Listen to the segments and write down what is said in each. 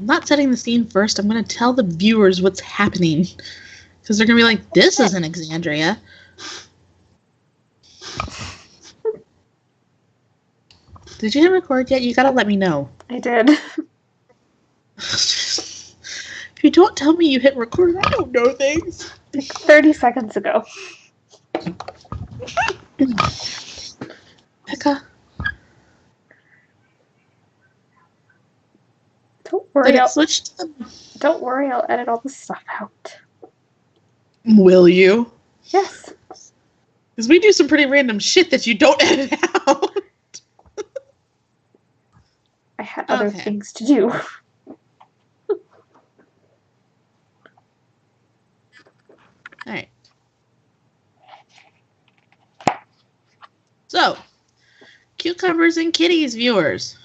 I'm not setting the scene first. I'm going to tell the viewers what's happening. Because they're going to be like, this isn't Exandria. Did you hit record yet? You got to let me know. I did. If you don't tell me you hit record, I don't know things. Like 30 seconds ago. Becca? Don't worry. Don't worry, I'll edit all this stuff out. Will you? Yes. Because we do some pretty random shit that you don't edit out. I had other things to do. Alright. So, Cucumbers and Kitties viewers,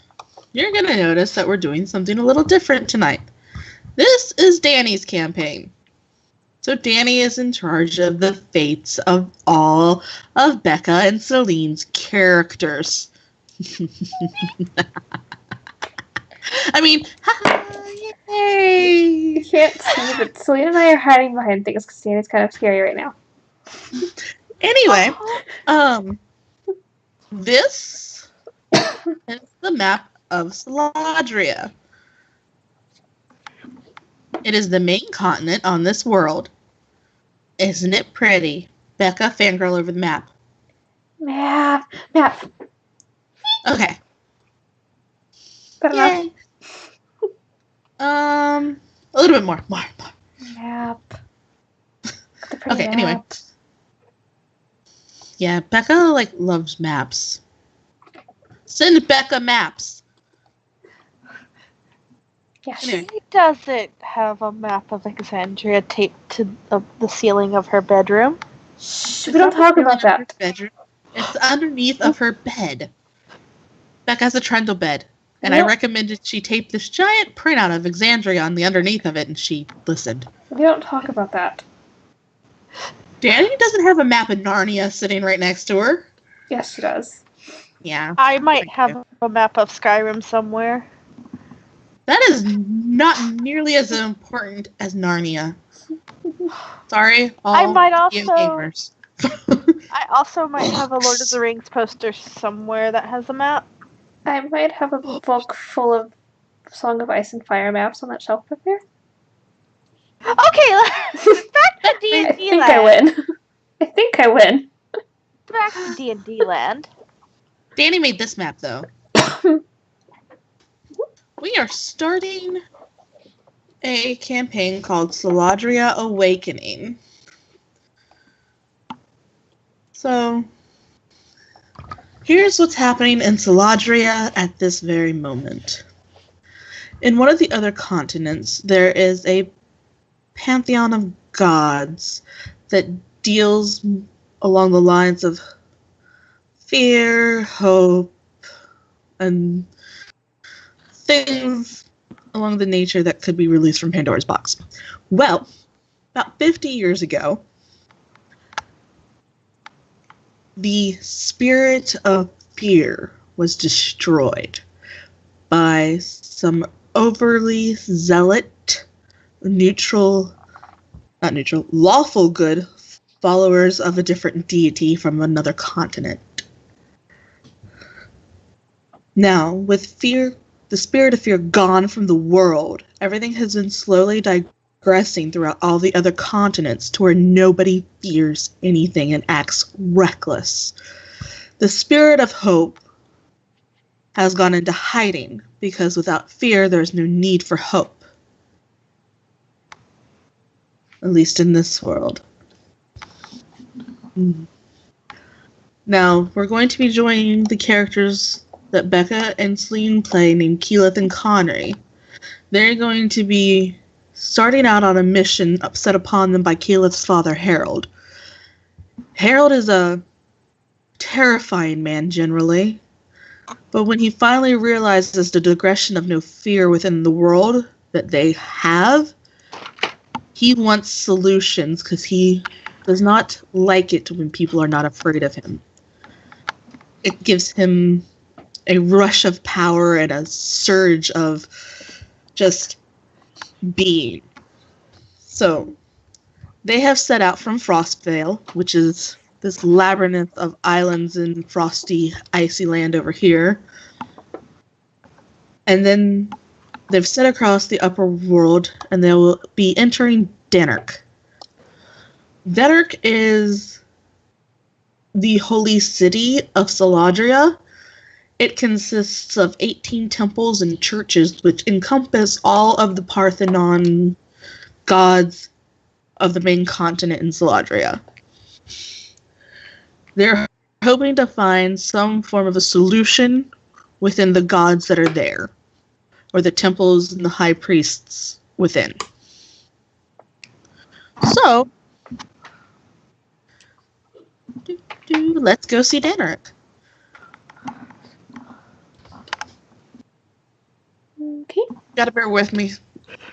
you're going to notice that we're doing something a little different tonight. This is Danny's campaign. So Danny is in charge of the fates of all of Becca and Celine's characters. I mean, yay! You can't see, but Celine and I are hiding behind things because Danny's kind of scary right now. Anyway, this is the map of Soladrya. It is the main continent on this world. Isn't it pretty? Becca, fangirl over the map. Map. Okay. Yay. A little bit more. Map. Okay, map. Anyway. Yeah, Becca, loves maps. Send Becca maps. Yeah, she doesn't have a map of Exandria taped to the ceiling of her bedroom. Shh, we don't talk about that. Bedroom. It's underneath of her bed. Becca has a trundle bed. And I recommended she tape this giant printout of Exandria on the underneath of it, and she listened. We don't talk about that. Danny doesn't have a map of Narnia sitting right next to her. Yes, she does. Yeah. I might have a map of Skyrim somewhere. That is not nearly as important as Narnia. Sorry, all gamers. I also might have a Lord of the Rings poster somewhere that has a map. I might have a book full of Song of Ice and Fire maps on that shelf up there. Okay, back to D&D land. I think I win. Back to D&D land. Danny made this map, though. We are starting a campaign called Soladrya Awakening. So, here's what's happening in Soladrya at this very moment. In one of the other continents, there is a pantheon of gods that deals along the lines of fear, hope, and things along the nature that could be released from Pandora's box. Well, about 50 years ago, the spirit of fear was destroyed by some overly zealot, lawful good followers of a different deity from another continent. Now, with fear, the spirit of fear gone from the world, everything has been slowly digressing throughout all the other continents to where nobody fears anything and acts reckless. The spirit of hope has gone into hiding because without fear, there's no need for hope. At least in this world. Now, we're going to be joining the characters that Becca and Celine play named Keyleth and Connery. They're going to be starting out on a mission set upon them by Keyleth's father, Harold. Harold is a terrifying man, generally. But when he finally realizes the digression of no fear within the world that they have, he wants solutions because he does not like it when people are not afraid of him. It gives him a rush of power and a surge of just being. So, they have set out from Frostvale, which is this labyrinth of islands in frosty, icy land over here. And then they've set across the upper world, and they will be entering Dannirk. Dannirk is the holy city of Soladrya. It consists of 18 temples and churches, which encompass all of the Parthenon gods of the main continent in Soladrya. They're hoping to find some form of a solution within the gods that are there, or the temples and the high priests within. So, let's go see Dannirk. Okay. Gotta bear with me,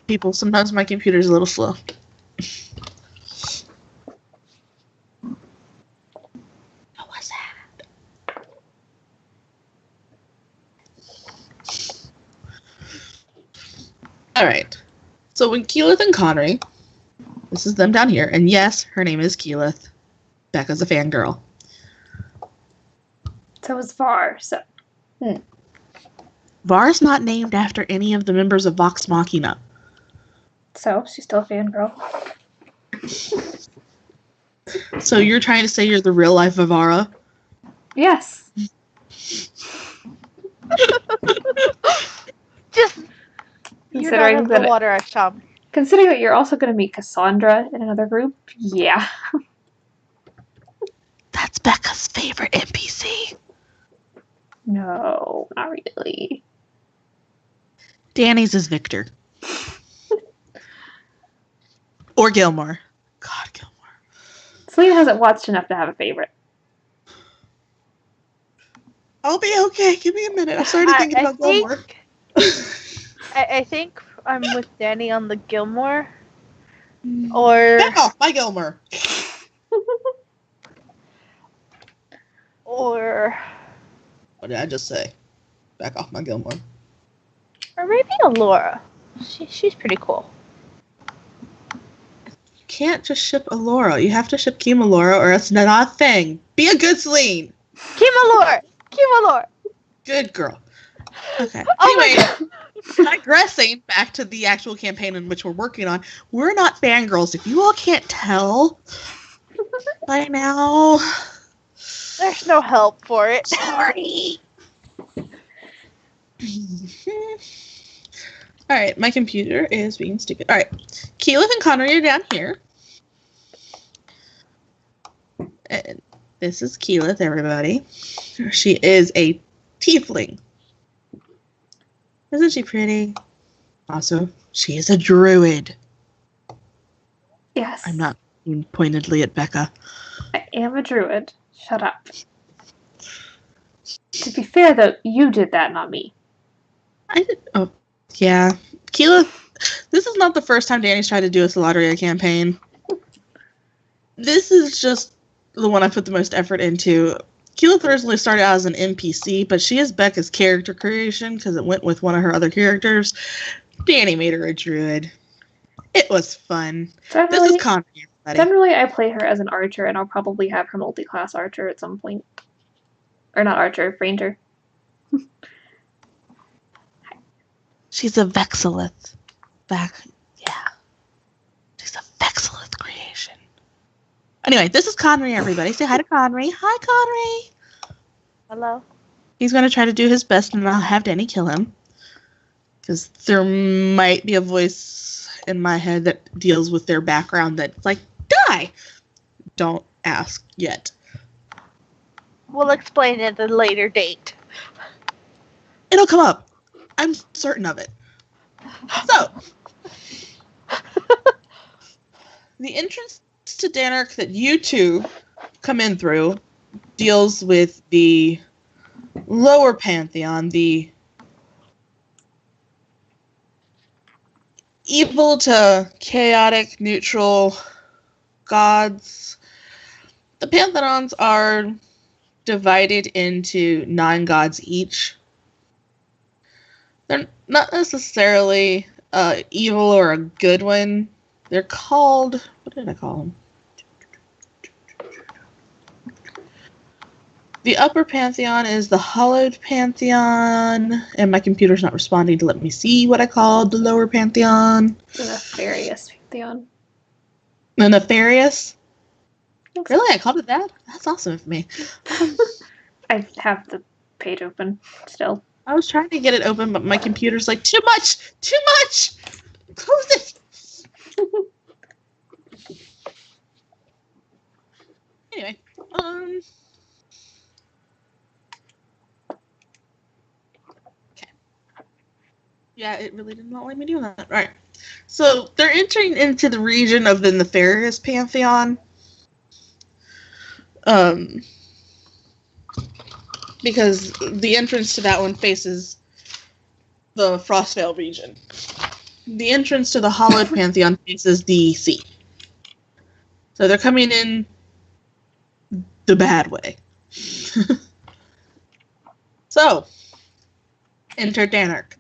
people. Sometimes my computer's a little slow. What was that? Alright. So when Keyleth and Connery, this is them down here, and yes, her name is Keyleth. Becca's a fangirl. So is Var. So. Var's not named after any of the members of Vox Machina. So she's still a fangirl. So you're trying to say you're the real life Vivara? Yes. Just you're not Considering of the that water I chum. considering that you're also going to meet Cassandra in another group, yeah. That's Becca's favorite NPC. No, not really. Danny's is Victor. Or Gilmore. God, Gilmore. Celine hasn't watched enough to have a favorite. I'll be okay. Give me a minute. I started thinking about Gilmore. I think I'm with Danny on the Gilmore. Or Back off, my Gilmore. or What did I just say? Back off, my Gilmore. or maybe Alora. She's pretty cool. You can't just ship Alora. You have to ship Kim Alora, or it's not a thing. Be a good Celine. Kim Alora. Good girl. Okay. Oh my Anyway, digressing back to the actual campaign in which we're working on, we're not fangirls. If you all can't tell by now, There's no help for it. sorry. All right, my computer is being stupid. All right, Keyleth and Connery are down here. And this is Keyleth, everybody. She is a tiefling. Isn't she pretty? Also, she is a druid. Yes. I'm not looking pointedly at Becca. I am a druid. Shut up. To be fair, though, you did that, not me. I did. Oh, yeah. Keyleth, this is not the first time Danny's tried to do a Soladrya campaign. This is just the one I put the most effort into. Keyleth originally started out as an NPC, but she is Becca's character creation because it went with one of her other characters. Danny made her a druid. It was fun. This is Connery, everybody. Generally, I play her as an archer, and I'll probably have her multi-class archer at some point. Or not archer, ranger. She's a Vexillith. Yeah. She's a Vexillith creation. Anyway, this is Connery, everybody. Say hi to Connery. Hi, Connery. Hello. He's going to try to do his best, and I'll have Danny kill him. Because there might be a voice in my head that deals with their background that's like, die! Don't ask yet. We'll explain it at a later date. It'll come up. I'm certain of it. So, the entrance to Dannirk that you two come in through deals with the lower pantheon, the evil to chaotic neutral gods. The pantheons are divided into 9 gods each. They're not necessarily evil or a good one. They're called... What did I call them? The upper pantheon is the Hollowed Pantheon, and my computer's not responding to let me see what I called the lower pantheon. The Nefarious Pantheon. The Nefarious? Really? I called it that? That's awesome of me. I have the page open still. I was trying to get it open, but my computer's like, too much! Too much! Close it! Anyway, okay. Yeah, it really did not let me do that. Right. So, they're entering into the region of the Nefarious Pantheon. Because the entrance to that one faces the Frostvale region. The entrance to the Hollowed Pantheon faces the sea. So they're coming in the bad way. So, enter Dannirk.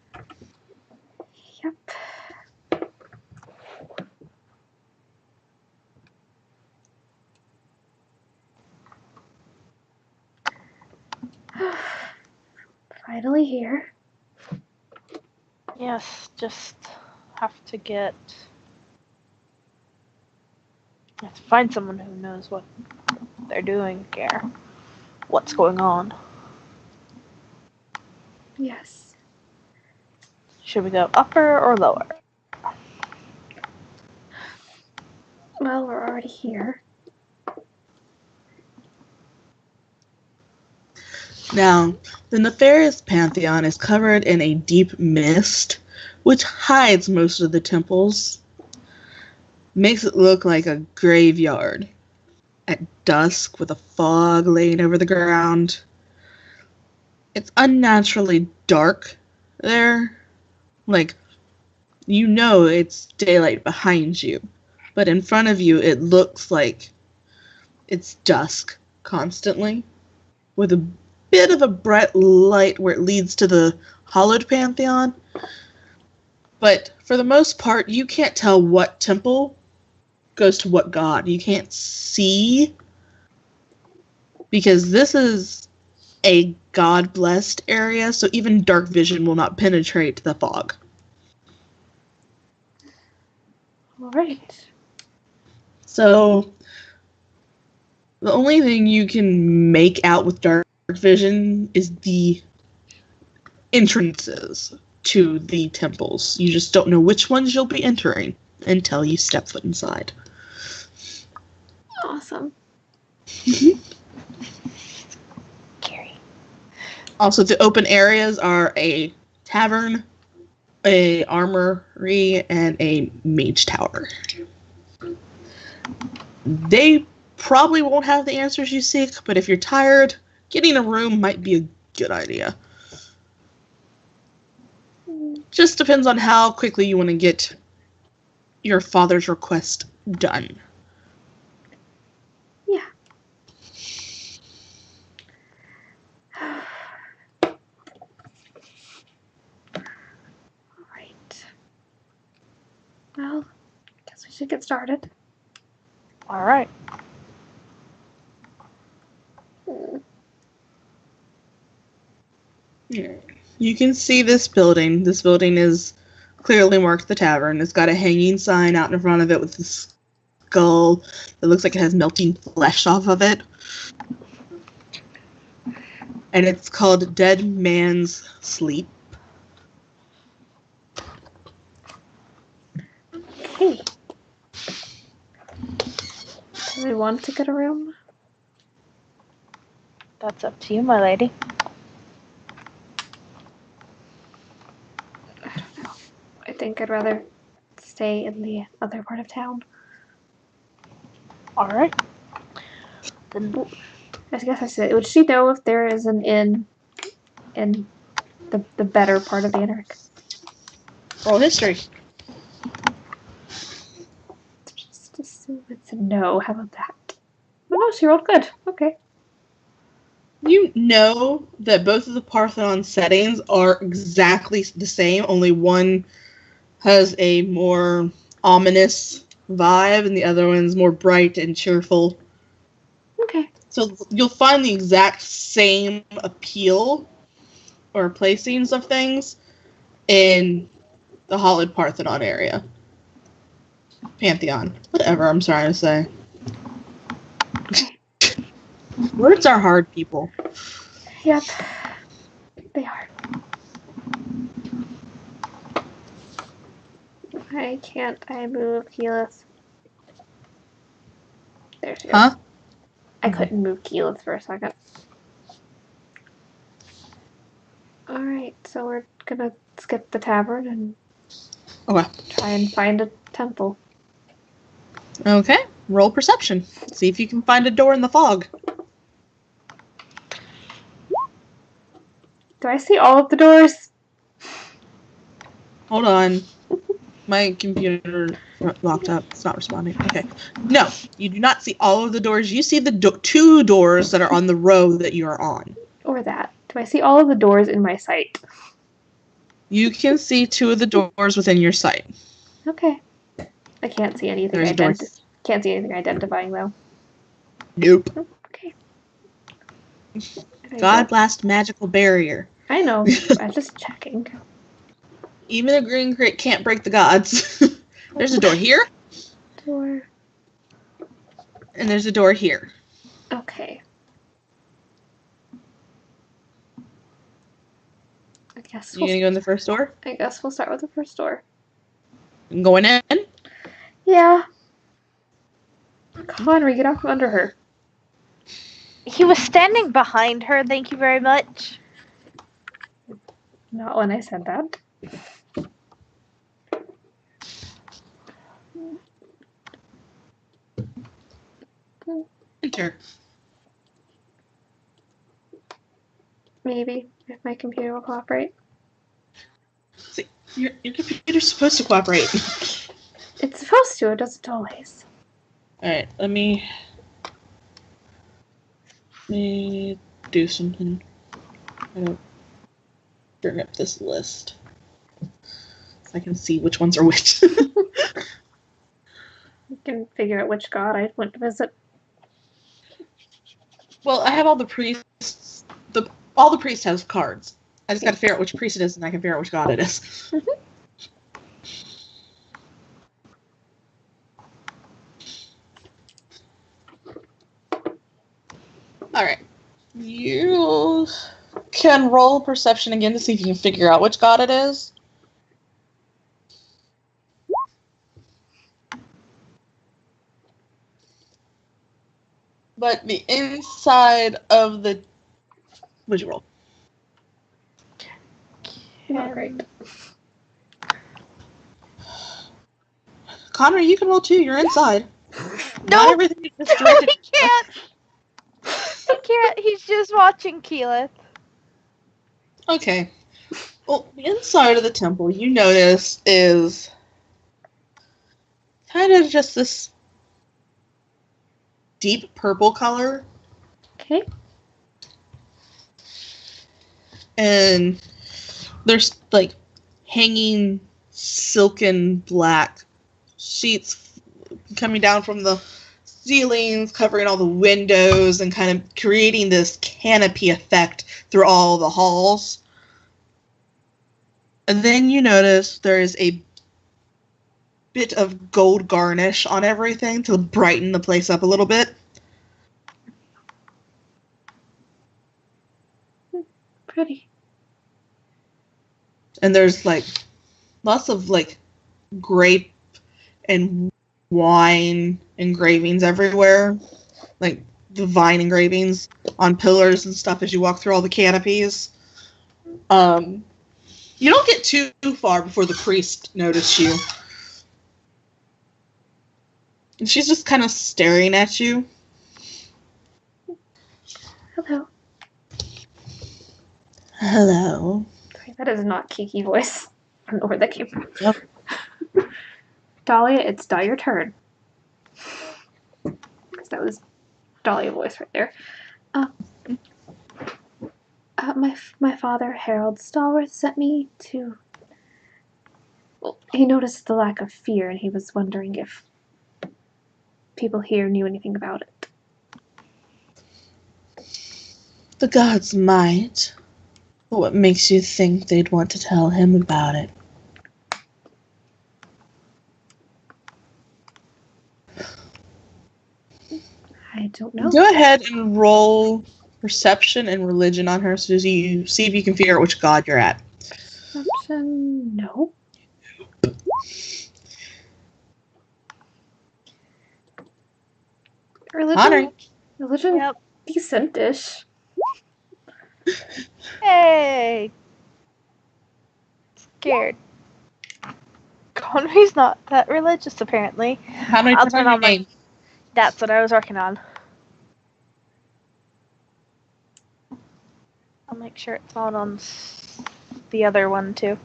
Yep. Finally here. Yes, just have to find someone who knows what they're doing here. What's going on? Yes. Should we go upper or lower? Well, we're already here. Now, the Nefarious Pantheon is covered in a deep mist, which hides most of the temples. Makes it look like a graveyard at dusk with a fog laying over the ground. It's unnaturally dark there. Like, you know it's daylight behind you, but in front of you it looks like it's dusk constantly, with a bit of a bright light where it leads to the Hollowed Pantheon. But for the most part, you can't tell what temple goes to what god. You can't see, because this is a god-blessed area, so even dark vision will not penetrate the fog. All right. So the only thing you can make out with dark vision is the entrances to the temples. You just don't know which ones you'll be entering until you step foot inside. Awesome. Carrie. Also, the open areas are a tavern, a armory, and a mage tower. They probably won't have the answers you seek, but if you're tired, getting a room might be a good idea. Just depends on how quickly you want to get your father's request done. Yeah. All right. Well, guess we should get started. All right. Yeah. You can see this building. This building is clearly marked the tavern. It's got a hanging sign out in front of it with a skull that looks like it has melting flesh off of it. And it's called Dead Man's Sleep. Okay. Do we want to get a room? That's up to you, my lady. I think I'd rather stay in the other part of town. All right. Then I guess I said, would she know if there is an inn in the better part of Dannirk? Roll history. Just assume it's a no. How about that? Oh no, she rolled good. Okay. You know that both of the Parthenon settings are exactly the same, only one has a more ominous vibe, and the other one's more bright and cheerful. Okay. So you'll find the exact same appeal or placings of things in the Hollowed Parthenon area. Pantheon. Whatever I'm trying to say. Okay. Words are hard, people. Yep. They are. Why can't I move Keyleth? There she goes. Huh? I couldn't move Keyleth for a second. Alright, so we're gonna skip the tavern and Okay. try and find a temple. Okay. Roll perception. See if you can find a door in the fog. Do I see all of the doors? Hold on. My computer locked up. It's not responding. Okay. No, you do not see all of the doors. You see the two doors that are on the row that you are on. Or that. Do I see all of the doors in my sight? You can see two of the doors within your sight. Okay. I can't see anything There's a door. can't see anything identifying though. Nope. Okay. God blast magical barrier. I know. I'm just checking. Even a green crate can't break the gods. There's a door here. Door. And there's a door here. Okay. You gonna go in the first door? I guess we'll start with the first door. Going in? Yeah. Connery, get out from under her. He was standing behind her, thank you very much. Not when I said that. Enter. Maybe, if my computer will cooperate. See, your computer's supposed to cooperate. It's supposed to, it doesn't always. Alright, let me do something. I don't bring up this list so I can see which ones are which. You can figure out which god I went to visit. Well, I have all the priests. All the priests have cards. I just got to figure out which priest it is, and I can figure out which god it is. Alright. You can roll perception again to see if you can figure out which god it is. But the inside of the... What'd you roll? Not great. Connor, you can roll too. You're inside. No, Not everything is just directed. he can't. He can't. He's just watching Keyleth. Okay. Well, the inside of the temple, you notice, is kind of just this deep purple color. Okay. And there's, like, hanging silken black sheets coming down from the ceilings, covering all the windows, and kind of creating this canopy effect through all the halls. And then you notice there is a bit of gold garnish on everything to brighten the place up a little bit. Pretty. And there's, like, lots of, like, grape and wine engravings everywhere. Like, the vine engravings on pillars and stuff as you walk through all the canopies. You don't get too far before the priest notices you. And she's just kind of staring at you. Hello. Hello. Sorry, that is not Kiki voice. I don't know where that came from. Yep. Dahlia, it's your turn. Because that was Dahlia voice right there. My father, Harold Stallworth, sent me to Well, he noticed the lack of fear, and he was wondering if people here knew anything about it. The gods might. But what makes you think they'd want to tell him about it? I don't know. Go ahead and roll perception and religion on her so you see if you can figure out which god you're at. Perception, no. Honor. Religion, Yep. decent-ish. Hey! Scared. Conry's not that religious, apparently. How many I'll times turn on on my- your name? That's what I was working on. I'll make sure it's not on the other one, too.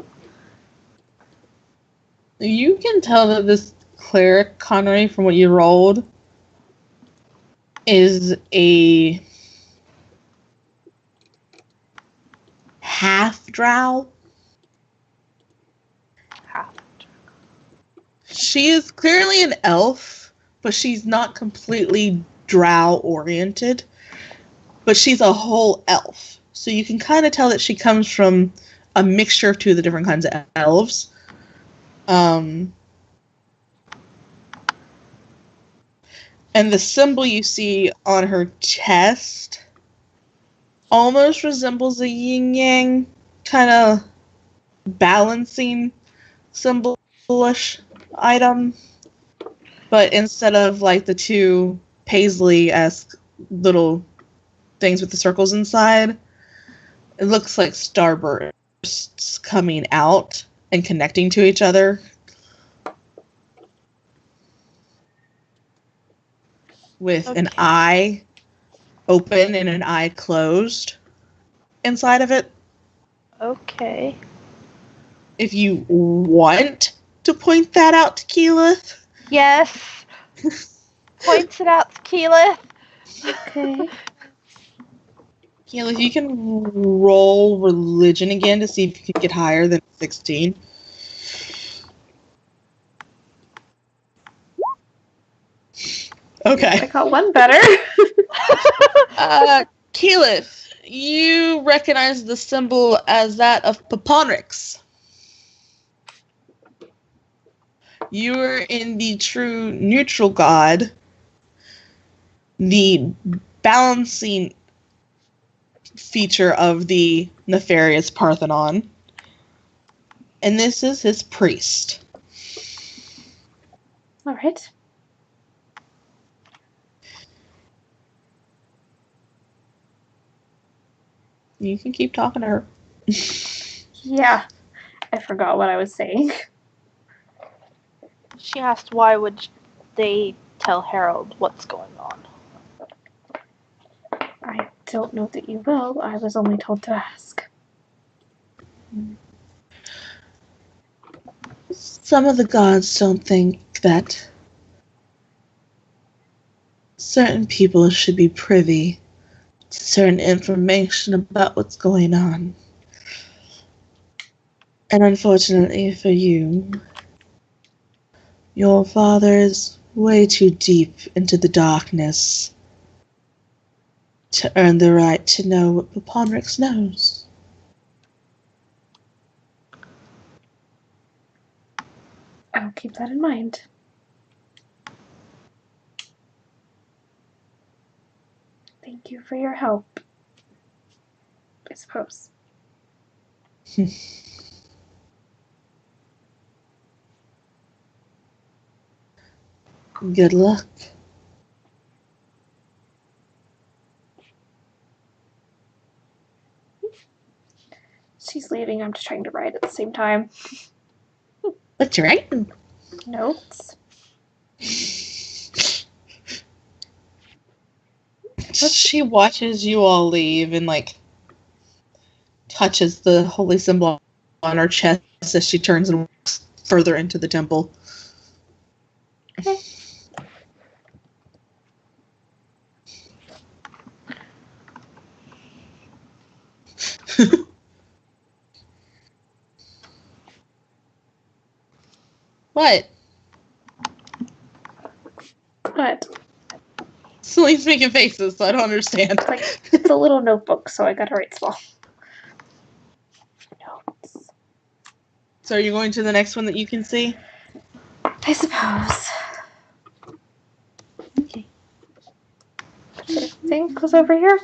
You can tell that this cleric, Connery, from what you rolled, is a half drow. Half. She is clearly an elf, but she's not completely drow oriented. But she's a whole elf. So you can kind of tell that she comes from a mixture of two of the different kinds of elves. And the symbol you see on her chest almost resembles a yin-yang kind of balancing symbolish item. But instead of like the two paisley-esque little things with the circles inside, it looks like starbursts coming out and connecting to each other. With an eye open and an eye closed inside of it. Okay. If you want to point that out to Keyleth. Yes! Points it out to Keyleth. Okay. Keyleth, you can roll religion again to see if you can get higher than 16. Okay. I got one better. Keyleth, you recognize the symbol as that of Paponrix. You're in the true neutral god, the balancing feature of the nefarious Parthenon. And this is his priest. All right. You can keep talking to her. Yeah. I forgot what I was saying. She asked why would they tell Harold what's going on. I don't know that you will. I was only told to ask. Some of the gods don't think that certain people should be privy to certain information about what's going on. And unfortunately for you, your father is way too deep into the darkness to earn the right to know what Paponrix knows. I'll keep that in mind. Thank you for your help. I suppose. Good luck. She's leaving. I'm just trying to write at the same time. What's your writing? Notes. She watches you all leave and, like, touches the holy symbol on her chest as she turns and walks further into the temple. Okay. What? What? Celine's making faces, so I don't understand. It's a little notebook, so I gotta write small. Notes. So are you going to the next one that you can see? I suppose. Okay. I think was over here.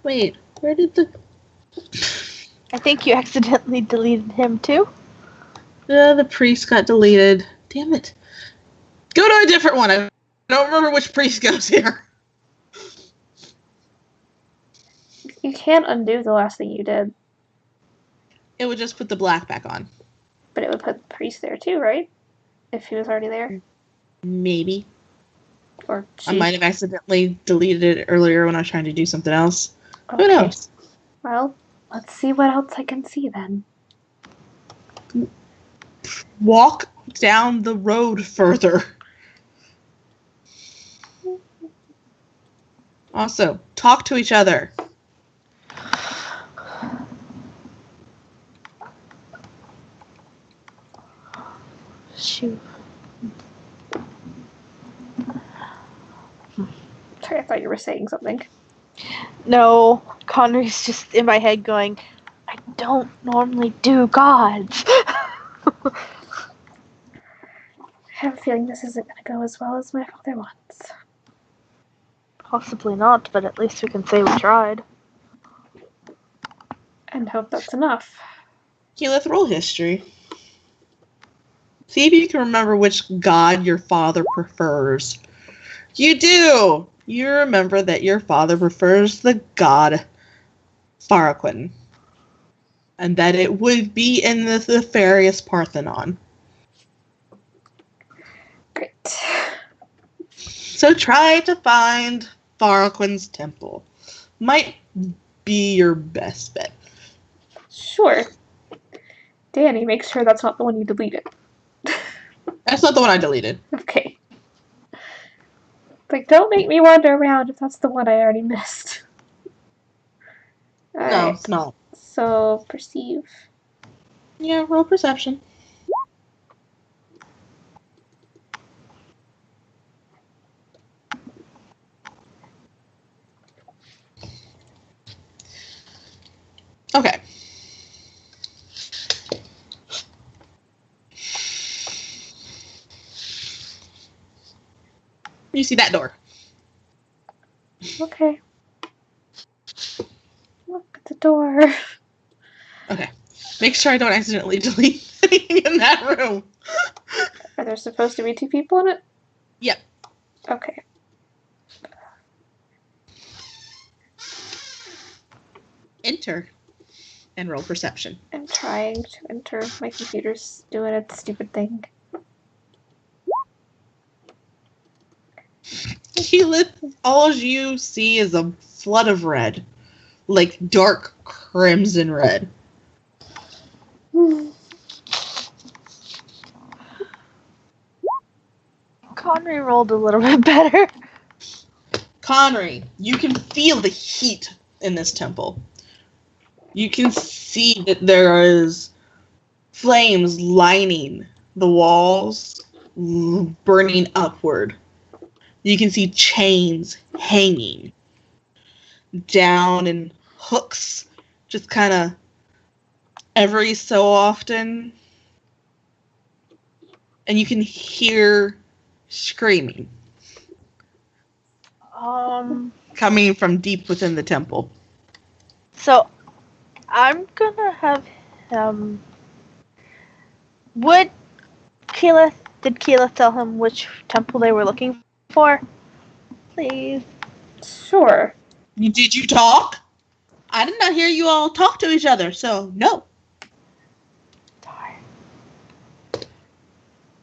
Wait, where did the... I think you accidentally deleted him too. The priest got deleted. Damn it. Go to a different one. I don't remember which priest goes here. You can't undo the last thing you did, It would just put the black back on. but it would put the priest there too, right? If he was already there. Maybe. Or I she. might have accidentally deleted it earlier when I was trying to do something else. Okay. Who knows? Well, let's see what else I can see then. Walk down the road further. Also, talk to each other. Shoot. Sorry, I thought you were saying something. No, Connery's just in my head going, I don't normally do gods. I have a feeling this isn't going to go as well as my father wants. Possibly not, but at least we can say we tried. And hope that's enough. Keyleth, roll history. See if you can remember which god your father prefers. You do! You remember that your father prefers the god Farquaad. And that it would be in the nefarious Parthenon. Great. So try to find Farquaad's temple. Might be your best bet. Sure. Danny, make sure that's not the one you deleted. That's not the one I deleted. Okay. Like, don't make me wander around if that's the one I already missed. Alright. No, it's not. So, perceive. Yeah, roll perception. Okay. You see that door. Okay. Look at the door. Okay. Make sure I don't accidentally delete anything in that room. Are there supposed to be 2 people in it? Yep. Okay. Enter. And roll perception. I'm trying to enter. My computer's doing its stupid thing. Keyleth, all you see is a flood of red. Like dark crimson red. Connery rolled a little bit better. Connery, you can feel the heat in this temple. You can see that there is flames lining the walls, burning upward. You can see chains hanging down and hooks just kind of every so often. And you can hear screaming coming from deep within the temple. So, I'm gonna have did Keyleth tell him which temple they were looking for? Please. Sure. Did you talk? I did not hear you all talk to each other, so no. Darn.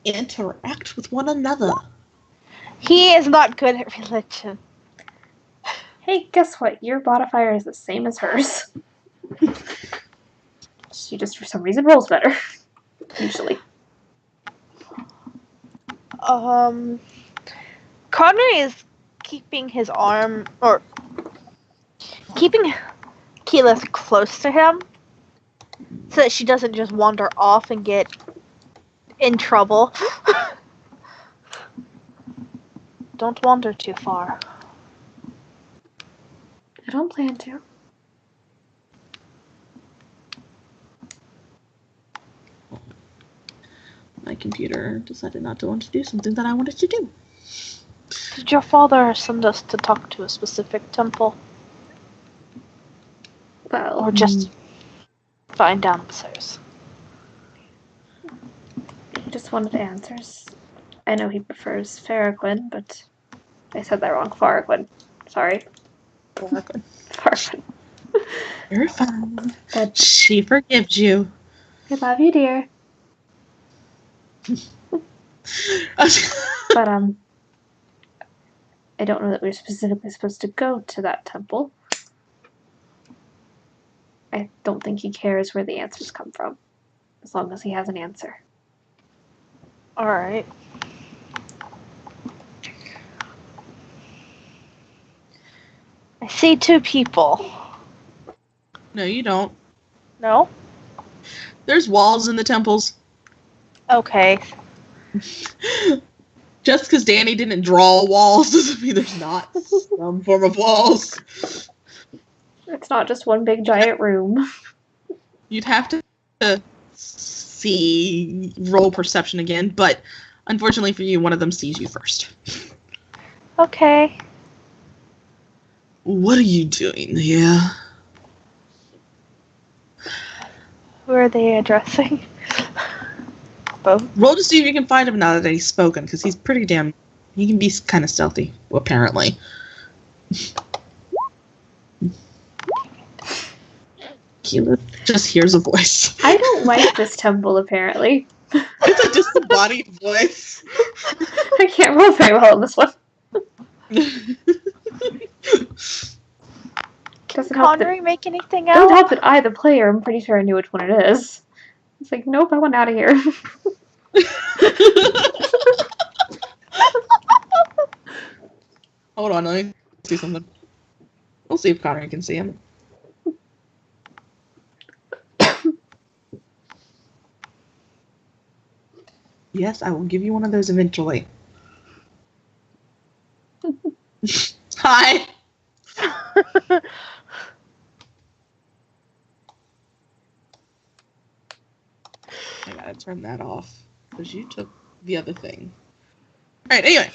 Interact with one another. He is not good at religion. Hey, guess what? Your modifier is the same as hers. She just, for some reason, rolls better. Usually. Connery is keeping his arm, or keeping Keyleth close to him so that she doesn't just wander off and get in trouble. Don't wander too far. I don't plan to. My computer decided not to want to do something that I wanted to do. Did your father send us to talk to a specific temple? Well, Or just find answers? he just wanted answers. I know he prefers Farraquin, but I said that wrong. Farraquin. Sorry. Farraquin. You're fine. But She forgives you. I love you, dear. But I don't know that we're specifically supposed to go to that temple. I don't think he cares where the answers come from, as long as he has an answer. Alright. I see 2 people. No, you don't. No? There's walls in the temples. Okay. Just because Danny didn't draw walls doesn't mean there's not some form of walls. It's not just one big giant room. You'd have to see roll perception again, but unfortunately for you, one of them sees you first. Okay. What are you doing here? Who are they addressing? Both? Roll to see if you can find him now that he's spoken, because he's pretty damn... He can be kind of stealthy, apparently. Keyleth just hears a voice. I don't like this temple, apparently. It's a disembodied voice. I can't roll very well on this one. Doesn't help that, Connery make anything doesn't out? help that I, the player, I'm pretty sure I knew which one it is. It's like, nope, I want out of here. Hold on, let me see something. We'll see if Connery can see him. Yes, I will give you one of those eventually. Hi! I gotta turn that off, because you took the other thing. Alright, anyway.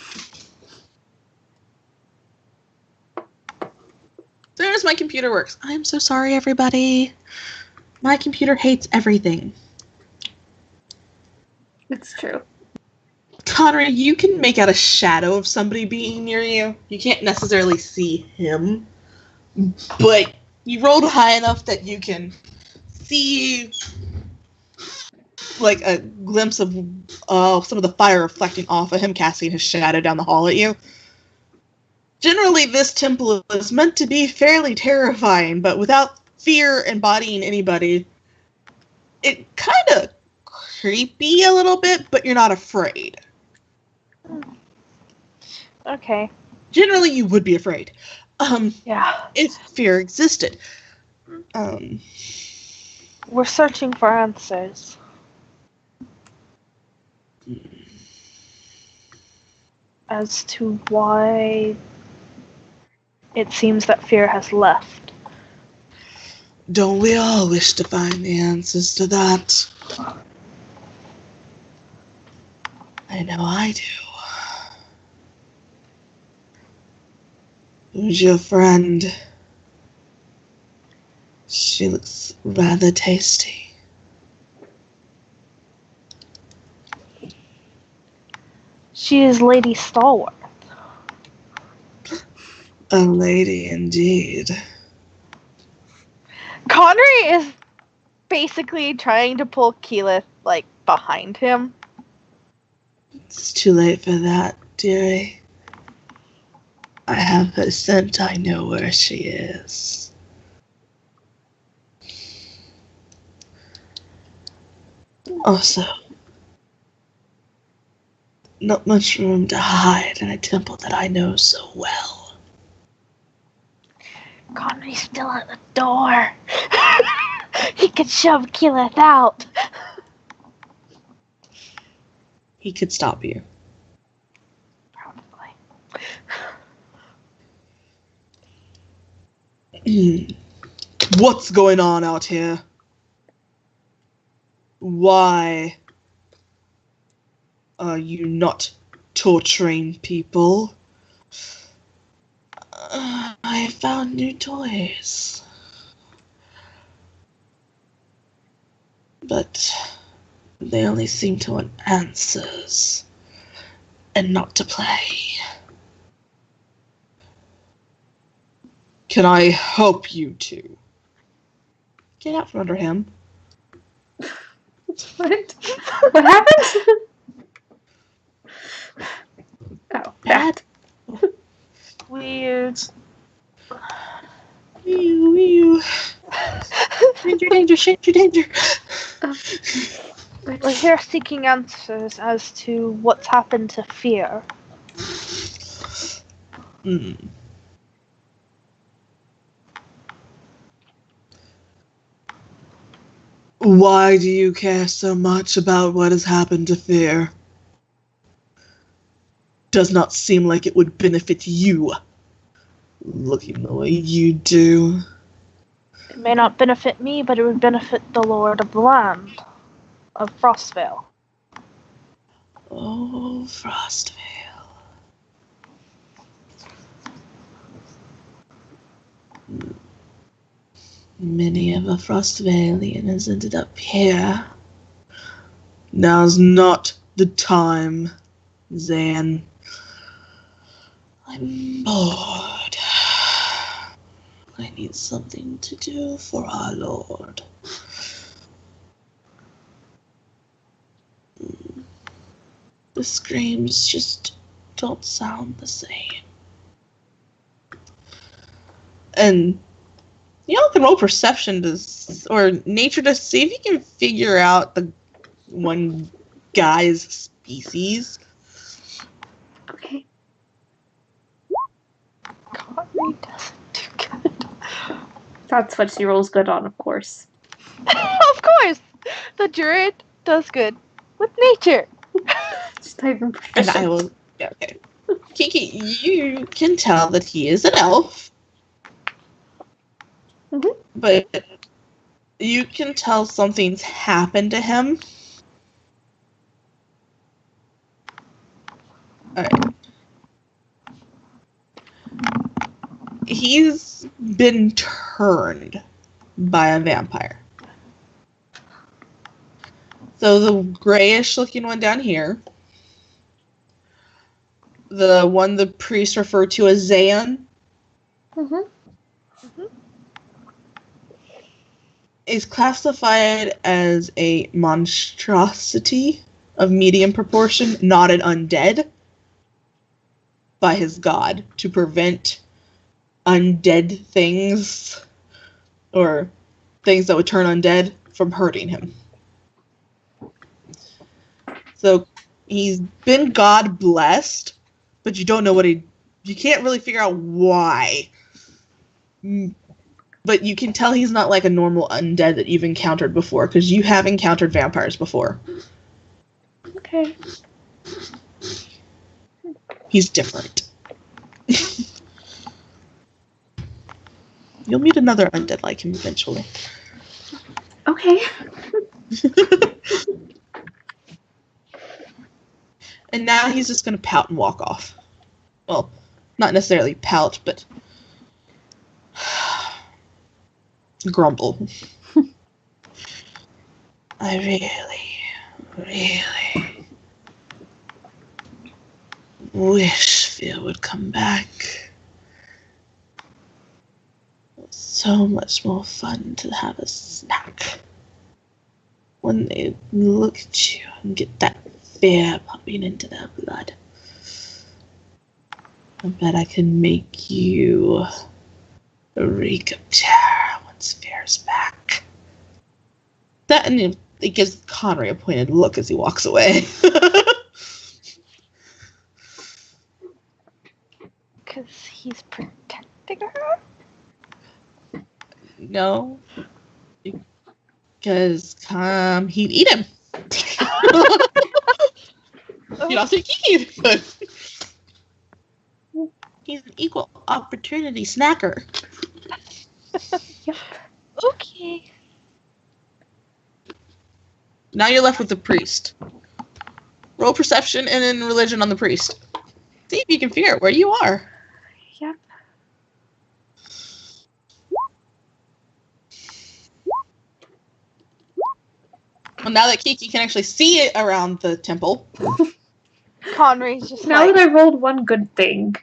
There's my computer works. I'm so sorry, everybody. My computer hates everything. It's true. Connery, you can make out a shadow of somebody being near you. You can't necessarily see him, but you rolled high enough that you can see like a glimpse of some of the fire reflecting off of him, casting his shadow down the hall at you. Generally, this temple is meant to be fairly terrifying, but without fear embodying anybody, it kind of creepy a little bit, but you're not afraid. Okay. Generally, you would be afraid. Yeah. If fear existed. We're searching for answers. As to why it seems that fear has left. Don't we all wish to find the answers to that? I know I do. Who's your friend? She looks rather tasty. She is Lady Stalworth. A lady indeed. Connery is basically trying to pull Keyleth, like, behind him. It's too late for that, dearie. I have her scent. I know where she is. Also, not much room to hide in a temple that I know so well. Connor's still at the door. He could shove Keyleth out. He could stop you. Probably. What's going on out here? Why are you not torturing people? I found new toys. But they only seem to want answers and not to play. Can I help you two? Get out from under him. What? What happened? Oh, Bad. Weird. Wee. Danger. We're here seeking answers as to what's happened to Fear. Why do you care so much about what has happened to Fear? Does not seem like it would benefit you, looking the way you do. It may not benefit me, but it would benefit the Lord of the Land, of Frostvale. Oh, Frostvale. Many of the Frostvalians ended up here. Now's not the time, Zan. I'm bored. I need something to do for our Lord. The screams just don't sound the same. And y'all can roll perception or nature to see if you can figure out the one guy's species. Okay. Connery doesn't do good. That's what she rolls good on, of course. Of course! The druid does good with nature. Just not even And proficient. I will. Yeah, okay. Kiki, you can tell that he is an elf. Mhm. But you can tell something's happened to him. Alright. He's been turned by a vampire. So the grayish looking one down here, the one the priest referred to as Zayan, is classified as a monstrosity of medium proportion, not an undead, by his god to prevent undead things or things that would turn undead from hurting him. So he's been God blessed, but you don't know you can't really figure out why. But you can tell he's not like a normal undead that you've encountered before, because you have encountered vampires before. Okay. He's different. You'll meet another undead like him eventually. Okay. And now he's just gonna pout and walk off. Well, not necessarily pout, but grumble. I really wish Phil would come back. It was so much more fun to have a snack when they look at you and get that fear pumping into their blood. I bet I can make you a reek of terror once fear's back. That, and it gives Connery a pointed look as he walks away. Because he's protecting her? No. Because he'd eat him. You don't think he could. He's an equal opportunity snacker. Yep. Okay. Now you're left with the priest. Roll perception and then religion on the priest. See if you can figure out where you are. Yep. Well, now that Kiki can actually see it around the temple, Conry's just Now like, that I rolled one good thing.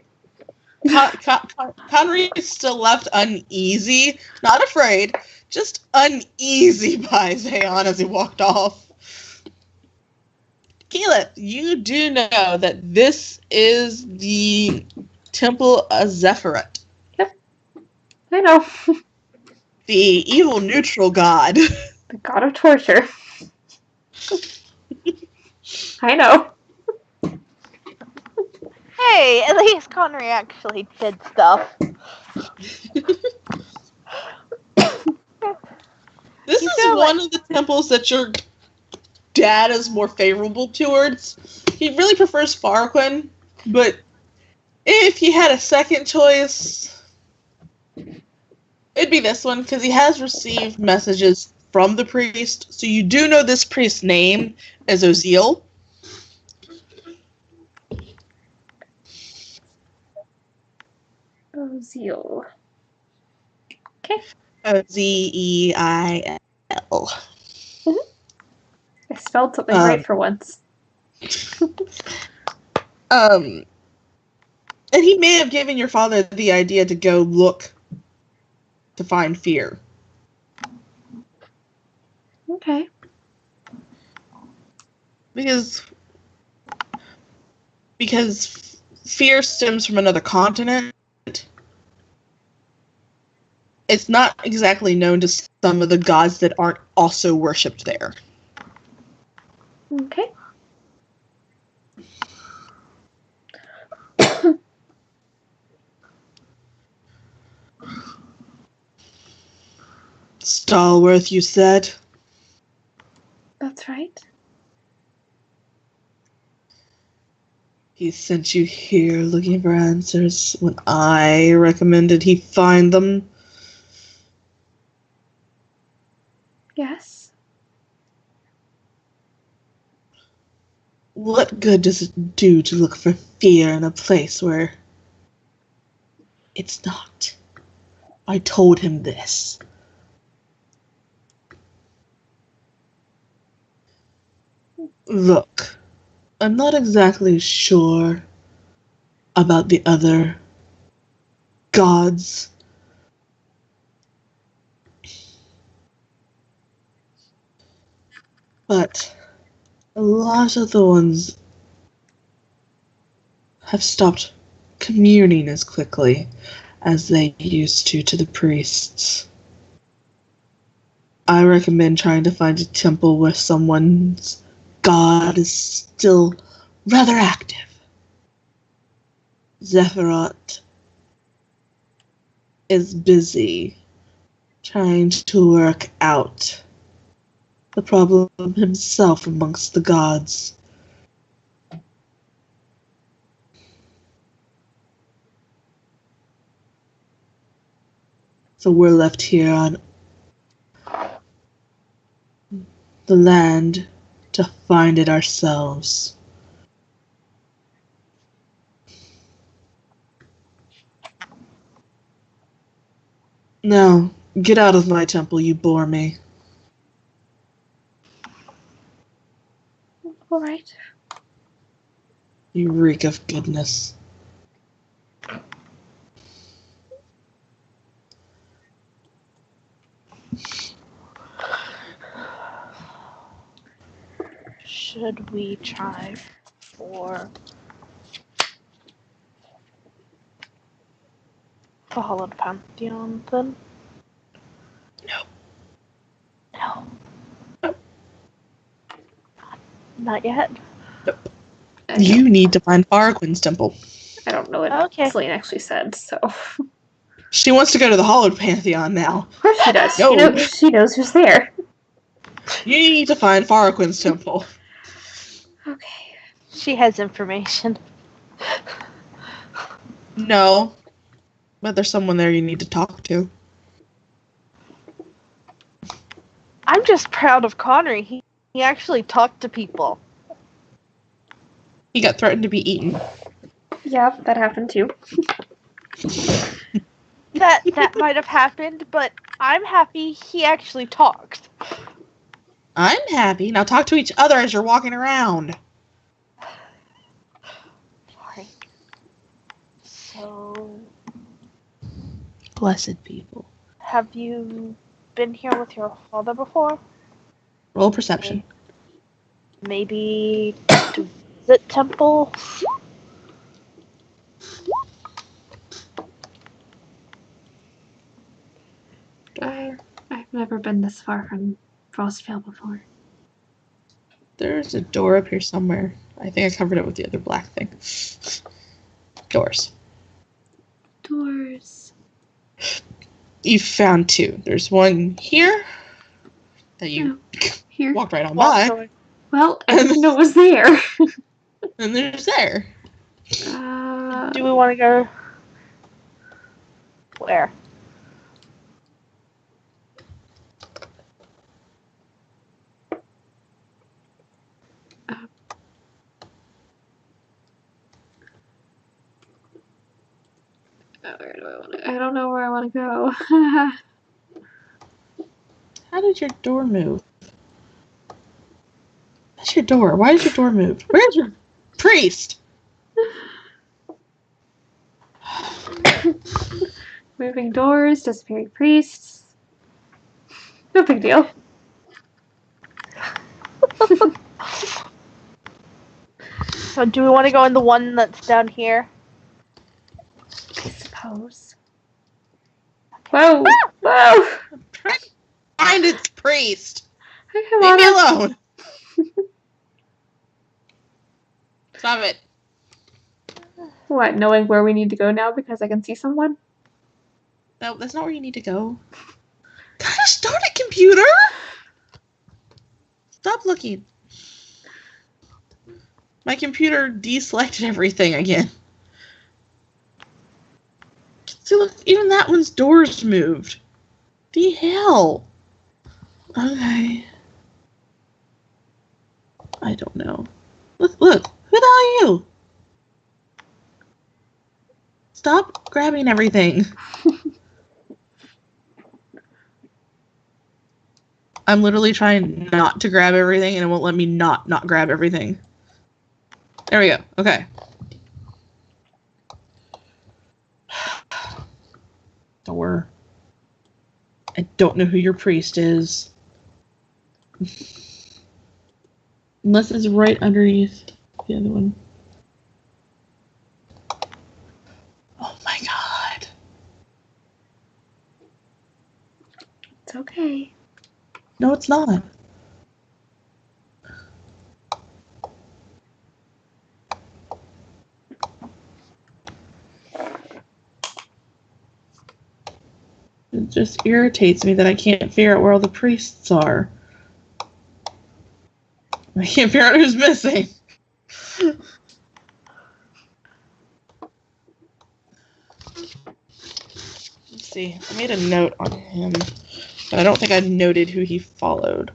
Conry is still left uneasy, not afraid, just uneasy by Zayon as he walked off. Caleb, you do know that this is the Temple of Zephyrat. I know. The evil neutral god. The god of torture. I know. hey, at least Conry actually did stuff. This You is feel one of the temples that your dad is more favorable towards. He really prefers Farquin, but if he had a second choice, it'd be this one, because he has received messages from the priest, so you do know this priest's name is Oziel. Oziel. Okay. Ozeil. I spelled something right for once. And he may have given your father the idea to go look to find fear. Okay. Because fear stems from another continent. It's not exactly known to some of the gods that aren't also worshipped there. Okay. Stalworth, you said? That's right. He sent you here looking for answers when I recommended he find them. Yes. What good does it do to look for fear in a place where it's not? I told him this. Look, I'm not exactly sure about the other gods. But a lot of the ones have stopped communing as quickly as they used to the priests. I recommend trying to find a temple where someone's god is still rather active. Zephyrat is busy trying to work out the problem himself amongst the gods. So we're left here on the land to find it ourselves. Now, get out of my temple, you bore me. All right. You reek of goodness. should we try for the Hollowed Pantheon then? No. No. Nope. Not yet. Nope. You need to find Farquin's temple. I don't know what Okay. Celine actually said, so. She wants to go to the Hollowed Pantheon now. Of course she does. No. She knows who's there. You need to find Farquin's temple. Okay. She has information. No. But there's someone there you need to talk to. I'm just proud of Connery. He actually talked to people. He got threatened to be eaten. Yeah, that happened too. That might have happened, but I'm happy he actually talked. I'm happy. Now talk to each other as you're walking around. Sorry. So, Blessed people. have you been here with your father before? Roll perception. Maybe to visit temple? I've never been this far from Frostvale before. There's a door up here somewhere. I think I covered it with the other black thing. Doors. Doors. You found two. There's one here that you Here. walked right on by. Well, I didn't know it was there. And there's there. Do we want to go? Where? Where do I want to? I don't know where I want to go. How did your door move? That's your door. Why did your door move? Where's your priest? Moving doors, disappearing priests. No big deal. So do we want to go in the one that's down here? I suppose. Whoa! Whoa! Find its priest. I Leave me wanna- alone. Stop it. What, knowing where we need to go now because I can see someone? No, that's not where you need to go. Gotta start a computer. Stop looking. My computer deselected everything again. See, look, even that one's doors moved. The hell? Okay. I don't know. Look, who the hell are you? Stop grabbing everything. I'm literally trying not to grab everything, and it won't let me not grab everything. There we go. Okay. Door. I don't know who your priest is. Unless it's right underneath the other one. Oh my god. It's okay. No, it's not. It just irritates me that I can't figure out where all the priests are. I can't figure out who's missing. Let's see. I made a note on him, but I don't think I noted who he followed.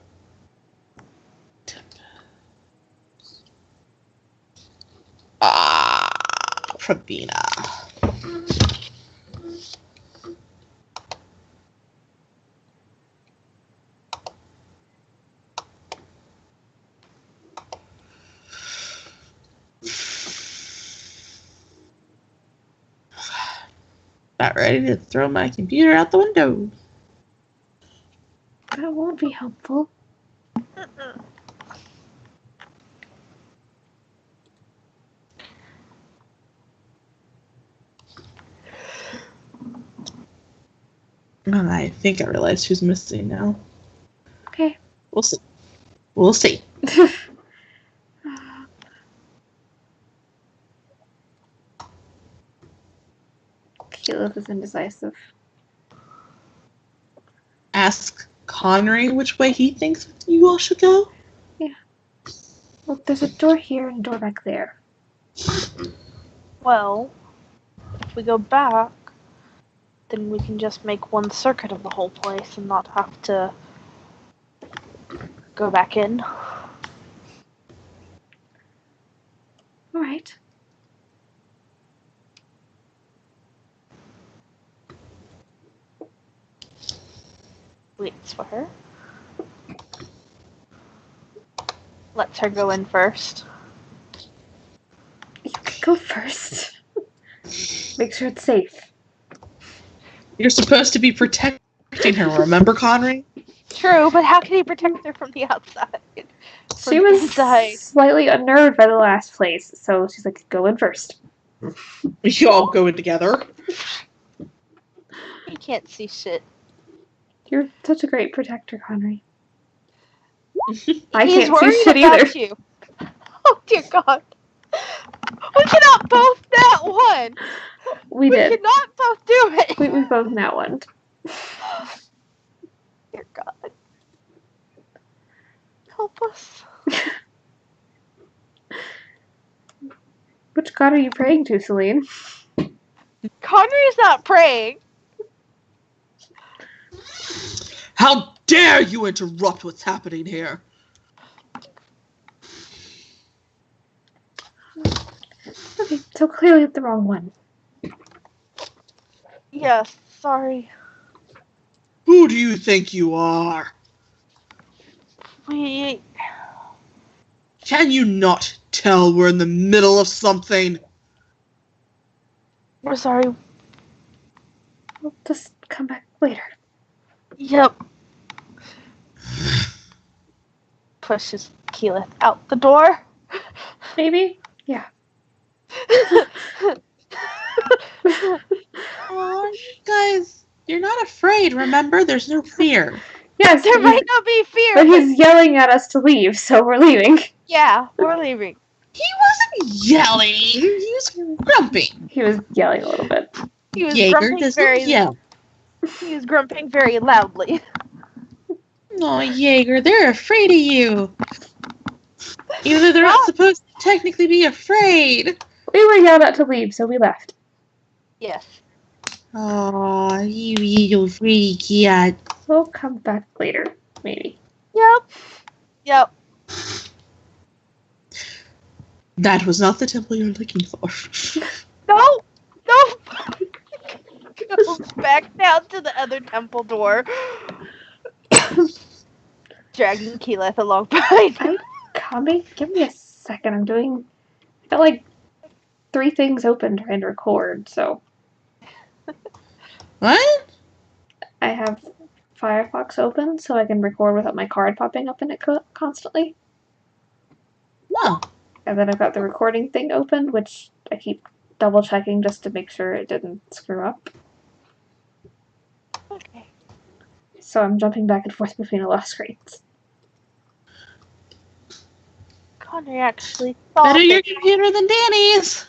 Ah, Pravina. About ready to throw my computer out the window. That won't be helpful. I think I realized who's missing now. Okay. We'll see. We'll see. Keyleth is indecisive. Ask Connery which way he thinks you all should go. Yeah. Look, there's a door here and a door back there. Well, if we go back, then we can just make one circuit of the whole place and not have to go back in. Alright. Waits for her. Lets her go in first. You can go first. Make sure it's safe. You're supposed to be protecting her, remember, Connery? True, but how can he protect her from the outside? From She was inside. slightly unnerved by the last place, so she's like, go in first. You all go in together. He can't see shit. You're such a great protector, Connery. I He's can't see worried shit about either. you. Oh dear God. We cannot both that one. We did. cannot both do it. We both now won. Dear God. Help us. Which god are you praying to, Celine? Connery's not praying. How dare you interrupt what's happening here? Okay, so clearly the wrong one. Yes, sorry. Who do you think you are? We... Can you not tell we're in the middle of something? We're sorry. We'll just come back later. Yep. Pushes Keyleth out the door. Maybe? Yeah. Aw, guys, you're not afraid, remember? There's no fear. Yes, There might not be fear, but he's yelling at us to leave, so we're leaving. yeah, we're leaving. He wasn't yelling. He was grumping. He was yelling a little bit. He was Jaeger grumping does very. not yell. He was grumping very loudly. Oh, Jaeger, they're afraid of you. Even though they're not supposed to technically be afraid. We were yelled at to leave, so we left. Yes. Aw, you little freaky cat. We'll come back later, maybe. Yep. That was not the temple you're looking for. No. Goes back down to the other temple door, dragging Keyleth along behind him. Combi, give me a second. I got like 3 things open trying to record, so. What? I have Firefox open so I can record without my card popping up in it constantly. Oh. And then I've got the recording thing open, which I keep double checking just to make sure it didn't screw up. Okay. So I'm jumping back and forth between a lot of screens. Connery actually Better your computer than Danny's.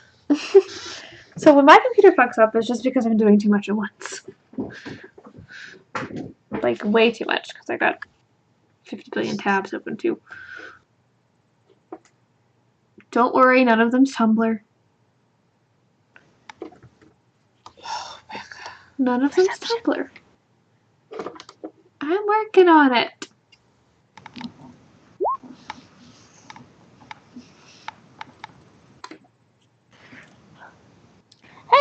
So when my computer fucks up, it's just because I'm doing too much at once. Like, way too much, because I got 50 billion tabs open too. Don't worry, none of them's Tumblr. None of them's Tumblr. I'm working on it.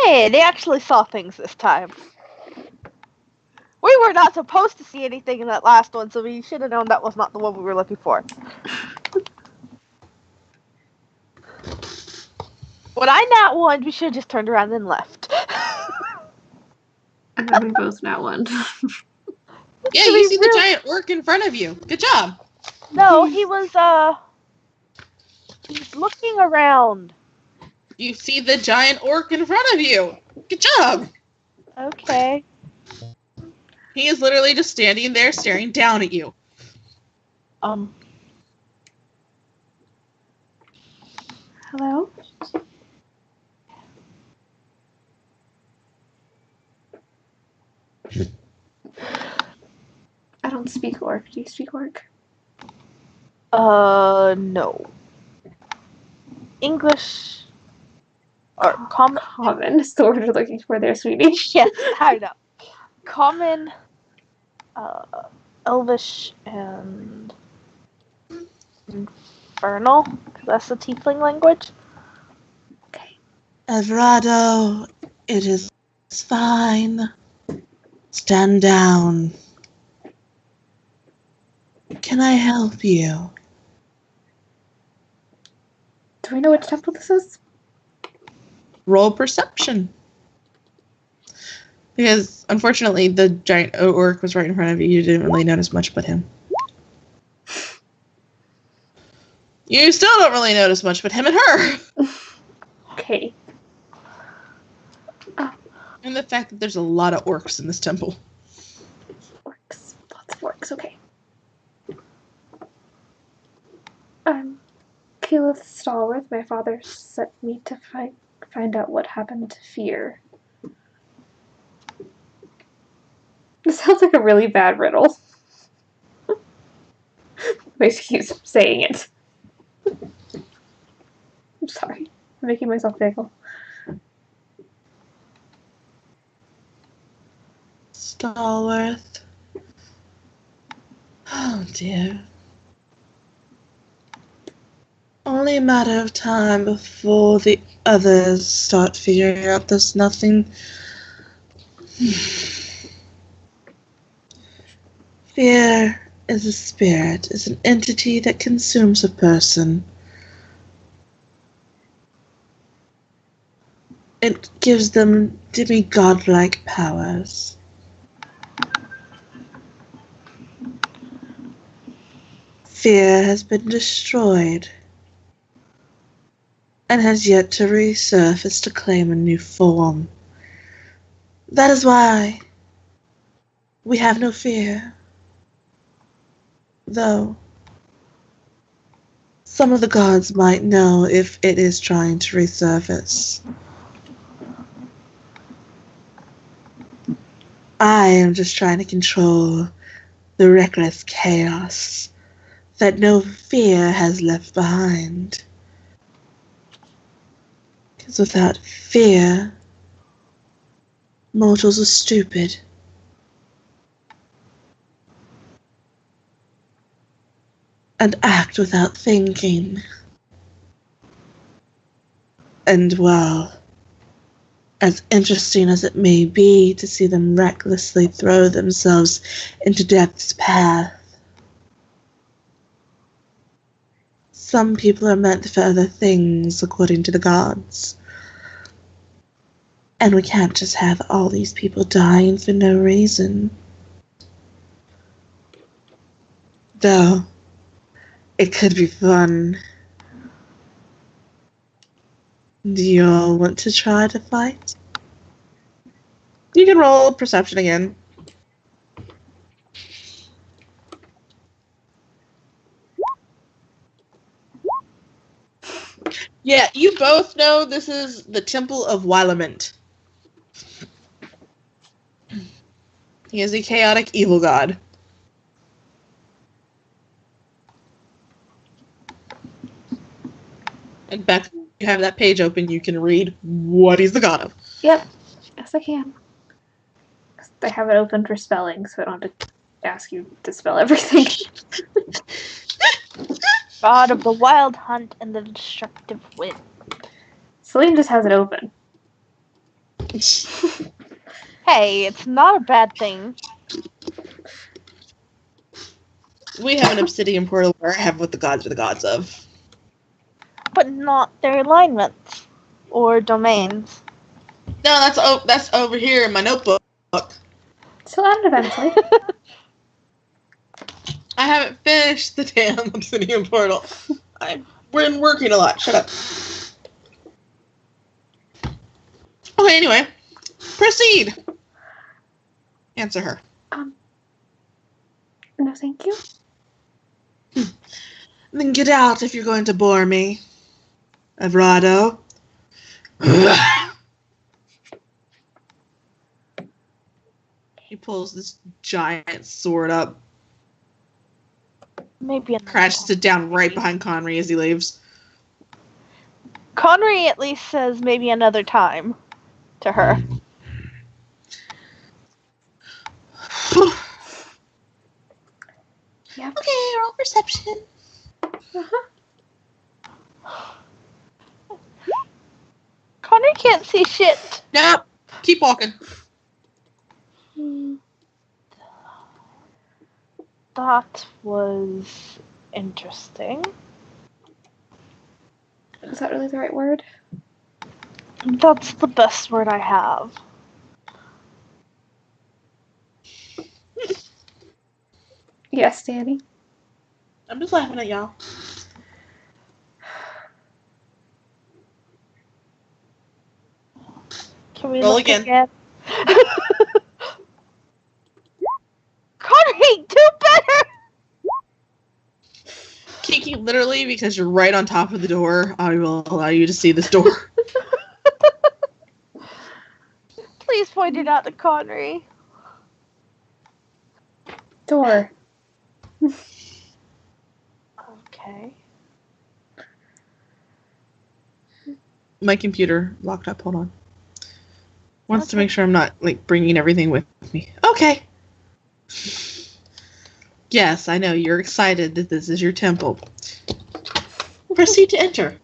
Hey, they actually saw things this time. We were not supposed to see anything in that last one, so we should have known that was not the one we were looking for. When I nat one, we should have just turned around and left. And then we both now won. Yeah, you see the giant orc in front of you. Good job. No, he was looking around. You see the giant orc in front of you. Good job. Okay. He is literally just standing there staring down at you. Hello? I don't speak orc. Do you speak orc? No. English or common. Common is the word you're looking for there, sweetie. Yes, I know. Common, Elvish, and Infernal, because that's the tiefling language. Okay. Everardo, it is fine. Stand down. Can I help you? Do we know which temple this is? Roll perception. Because, unfortunately, the giant orc was right in front of you. You didn't really notice much but him. You still don't really notice much but him and her. Okay. And the fact that there's a lot of orcs in this temple. Orcs. Lots of orcs. Okay. I'm Keyleth Stallworth. My father sent me to find out what happened to Fear. This sounds like a really bad riddle. Wait, she keeps saying it. I'm sorry. I'm making myself giggle. Stallworth. Oh dear. Only a matter of time before the others start figuring out there's nothing. Fear is a spirit, is an entity that consumes a person. It gives them demigod-like powers. Fear has been destroyed and has yet to resurface to claim a new form. That is why we have no fear. Though some of the gods might know if it is trying to resurface. I am just trying to control the reckless chaos that no fear has left behind. Because without fear, mortals are stupid. And act without thinking. And well, as interesting as it may be to see them recklessly throw themselves into death's path, some people are meant for other things according to the gods. And we can't just have all these people dying for no reason. Though, it could be fun. Do you all want to try to fight? You can roll perception again. Yeah, you both know this is the Temple of Wilament. He is a chaotic evil god. And Beck, you have that page open, you can read what he's the god of. Yep. Yes, I can. I have it open for spelling, so I don't have to ask you to spell everything. God of the wild hunt and the destructive wind. Celine just has it open. Hey, it's not a bad thing. We have an obsidian portal where I have what the gods are the gods of. But not their alignments or domains. No, that's over here in my notebook. She'll add it eventually. I haven't finished the damn obsidian portal. I've been working a lot. Shut up. Okay, anyway. Proceed. Answer her. No, thank you. Then get out if you're going to bore me. Everardo. He pulls this giant sword up, Maybe another crashes time. it down right behind Connery as he leaves. Connery at least says maybe another time to her. Yep. Okay, roll perception. Connery can't see shit. Nope. Keep walking. That was interesting. Is that really the right word? That's the best word I have. Yes, Danny. I'm just laughing at y'all. Can we Roll look again. Connery, do better! Kiki, literally, because you're right on top of the door, I will allow you to see this door. Please point it out to Connery. Door. Okay. My computer locked up. Hold on. Wants to Okay. make sure I'm not, like, bringing everything with me. Okay. Yes, I know. You're excited that this is your temple. Proceed to enter.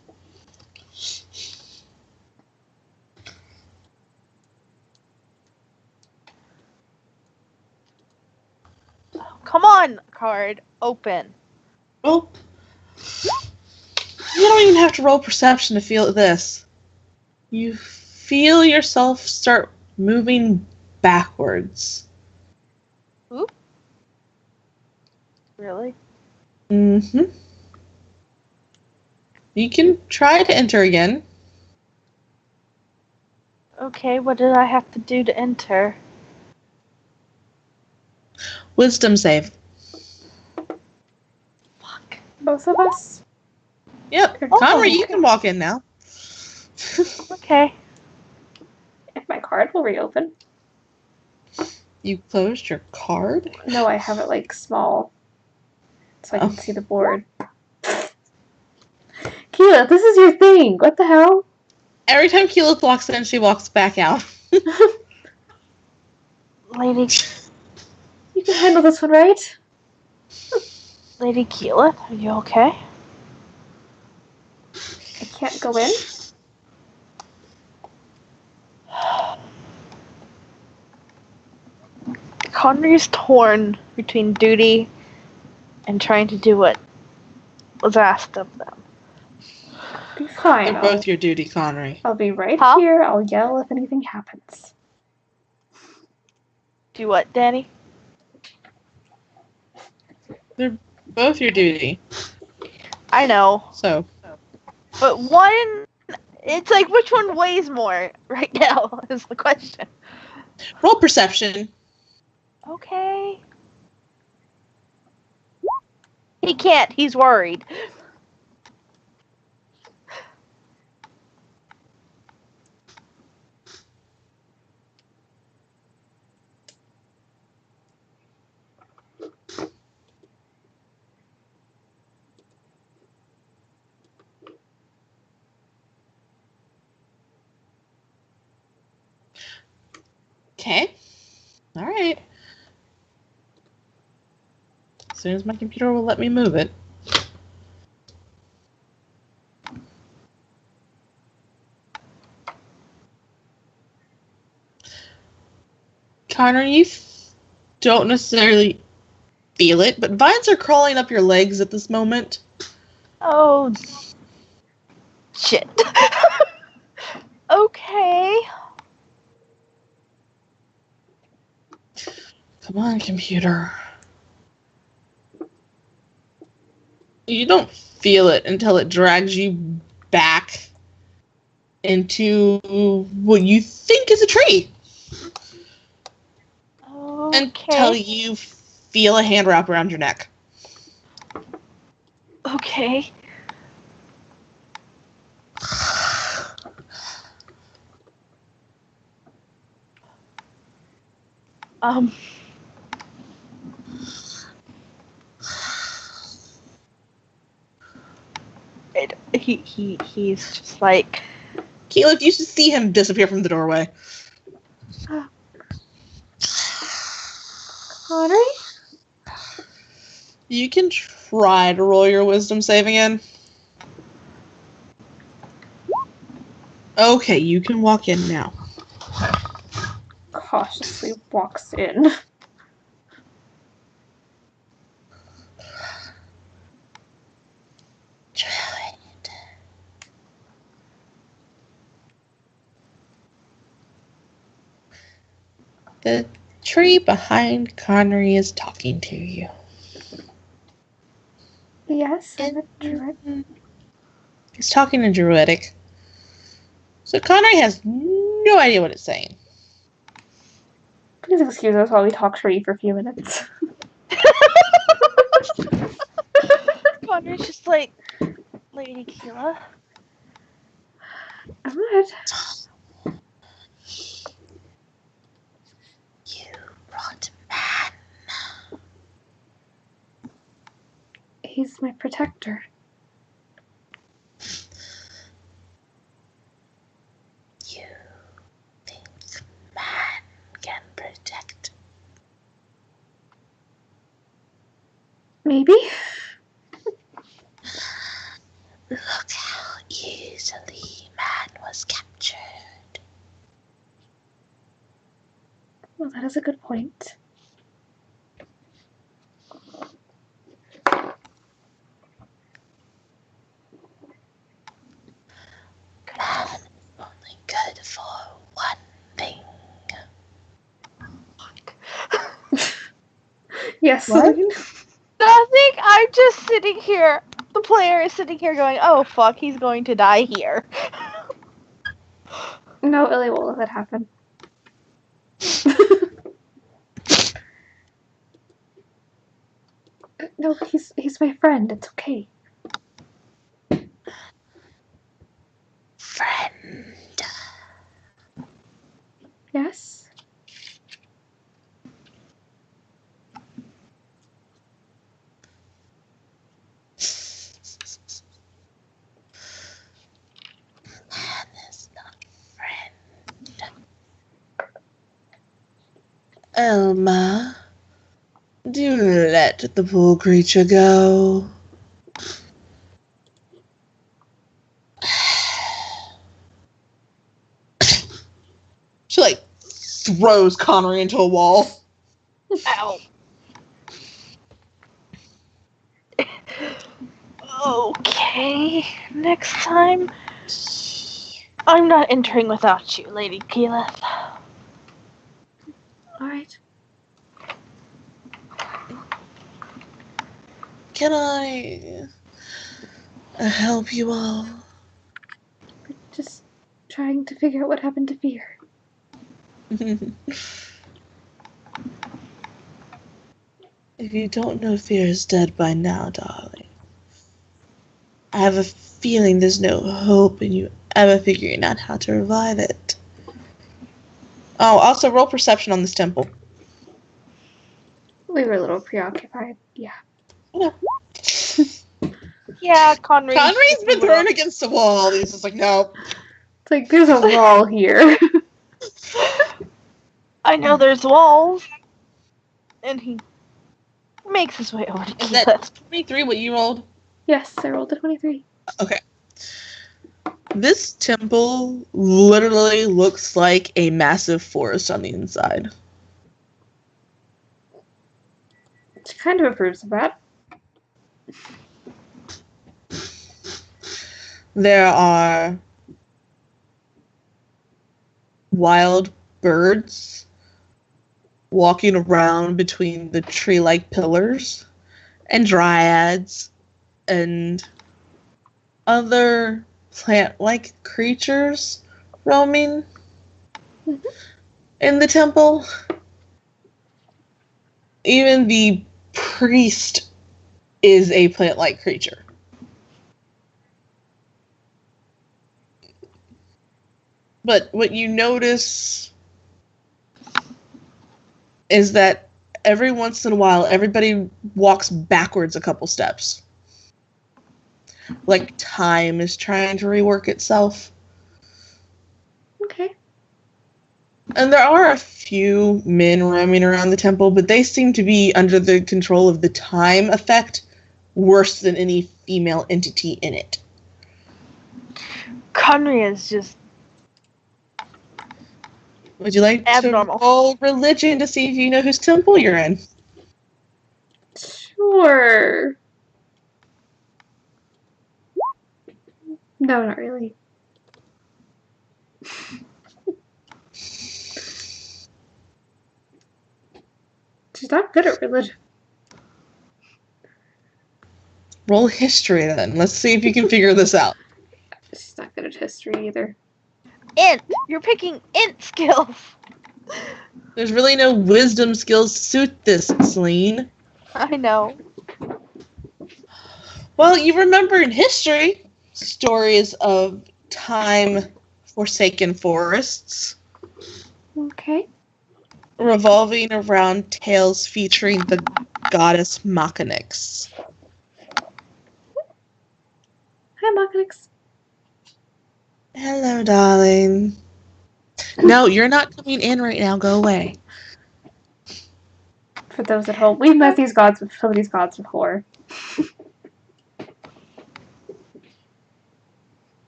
Come on, card. Open. Well, you don't even have to roll perception to feel this. You feel yourself start moving backwards. Oop. Really? Mm-hmm. You can try to enter again. Okay, what did I have to do to enter? Wisdom save. Fuck. Both of us? Yep. Oh, Connery, you okay. can walk in now. Okay. If my card will reopen. You closed your card? No, I have it like small. So I can see the board. Keela, this is your thing. What the hell? Every time Keyleth walks in, she walks back out. Lady You can handle this one, right? Keyleth, are you okay? I can't go in? Connery's torn between duty and trying to do what was asked of them. Be fine. They're both your duty, Connery. I'll be right Huh? here. I'll yell if anything happens. Do what, Danny? They're both your duty. I know. So, But one, it's like, which one weighs more right now is the question. roll perception. Okay. He can't. He's worried. Okay. Alright. As soon as my computer will let me move it. Connor, you don't necessarily feel it, but vines are crawling up your legs at this moment. Oh, shit. Okay. Come on, computer. You don't feel it until it drags you back into what you think is a tree. Until Okay. you feel a hand wrap around your neck. Okay. He's just like, Keyleth, you should see him disappear from the doorway. Connery? You can try to roll your wisdom save again. Okay, you can walk in now. Cautiously walks in. The tree behind Connery is talking to you. Yes, I'm a druid. He's talking in Druidic. So Connery has no idea what it's saying. Please excuse us while we talk tree for a few minutes. Connor's just like, Lady Keela. I'm good. You brought man. He's my protector. You think man can protect? Maybe? Look how easily man was captured. Well, that is a good point. Man is only good for one thing. Yes, What? Celine? Nothing. I'm just sitting here. The player is sitting here going, "Oh fuck, he's going to die here." No, Illy won't let that happen. No, he's my friend. It's okay. Friend. Yes? Man is not friend. Elma, do let the poor creature go. She like throws Connery into a wall. Ow. Okay, next time I'm not entering without you, Lady Keyleth. Alright. Can I help you all? We're just trying to figure out what happened to Fear. If you don't know fear is dead by now, darling, I have a feeling there's no hope in you ever figuring out how to revive it. Oh, also roll perception on this temple. We were a little preoccupied. Yeah. Yeah. Yeah, Connery's been thrown against the wall. He's just like, nope. It's like, there's a wall here. I know there's walls. And he makes his way over to Is that Keyleth. 23 what you rolled? Yes, I rolled a 23. Okay. This temple literally looks like a massive forest on the inside. She kind of approves of that. There are wild birds walking around between the tree-like pillars, and dryads and other plant-like creatures roaming in the temple. Even the priest is a plant-like creature. But what you notice is that every once in a while, everybody walks backwards a couple steps. Like time is trying to rework itself. Okay. And there are a few men roaming around the temple, but they seem to be under the control of the time effect worse than any female entity in it. Conry is just Would you like abnormal. to roll religion to see if you know whose temple you're in? Sure. No, not really. She's not good at religion. Roll history then. Let's see if you can figure this out. She's not good at history either. Int! You're picking int skills! There's really no wisdom skills to suit this, Celine. I know. Well, you remember in history stories of time-forsaken forests Okay. revolving around tales featuring the goddess Machinix. Hi, Machinix. Hello, darling. No, you're not coming in right now. Go away. For those at home, we've met some of these gods before.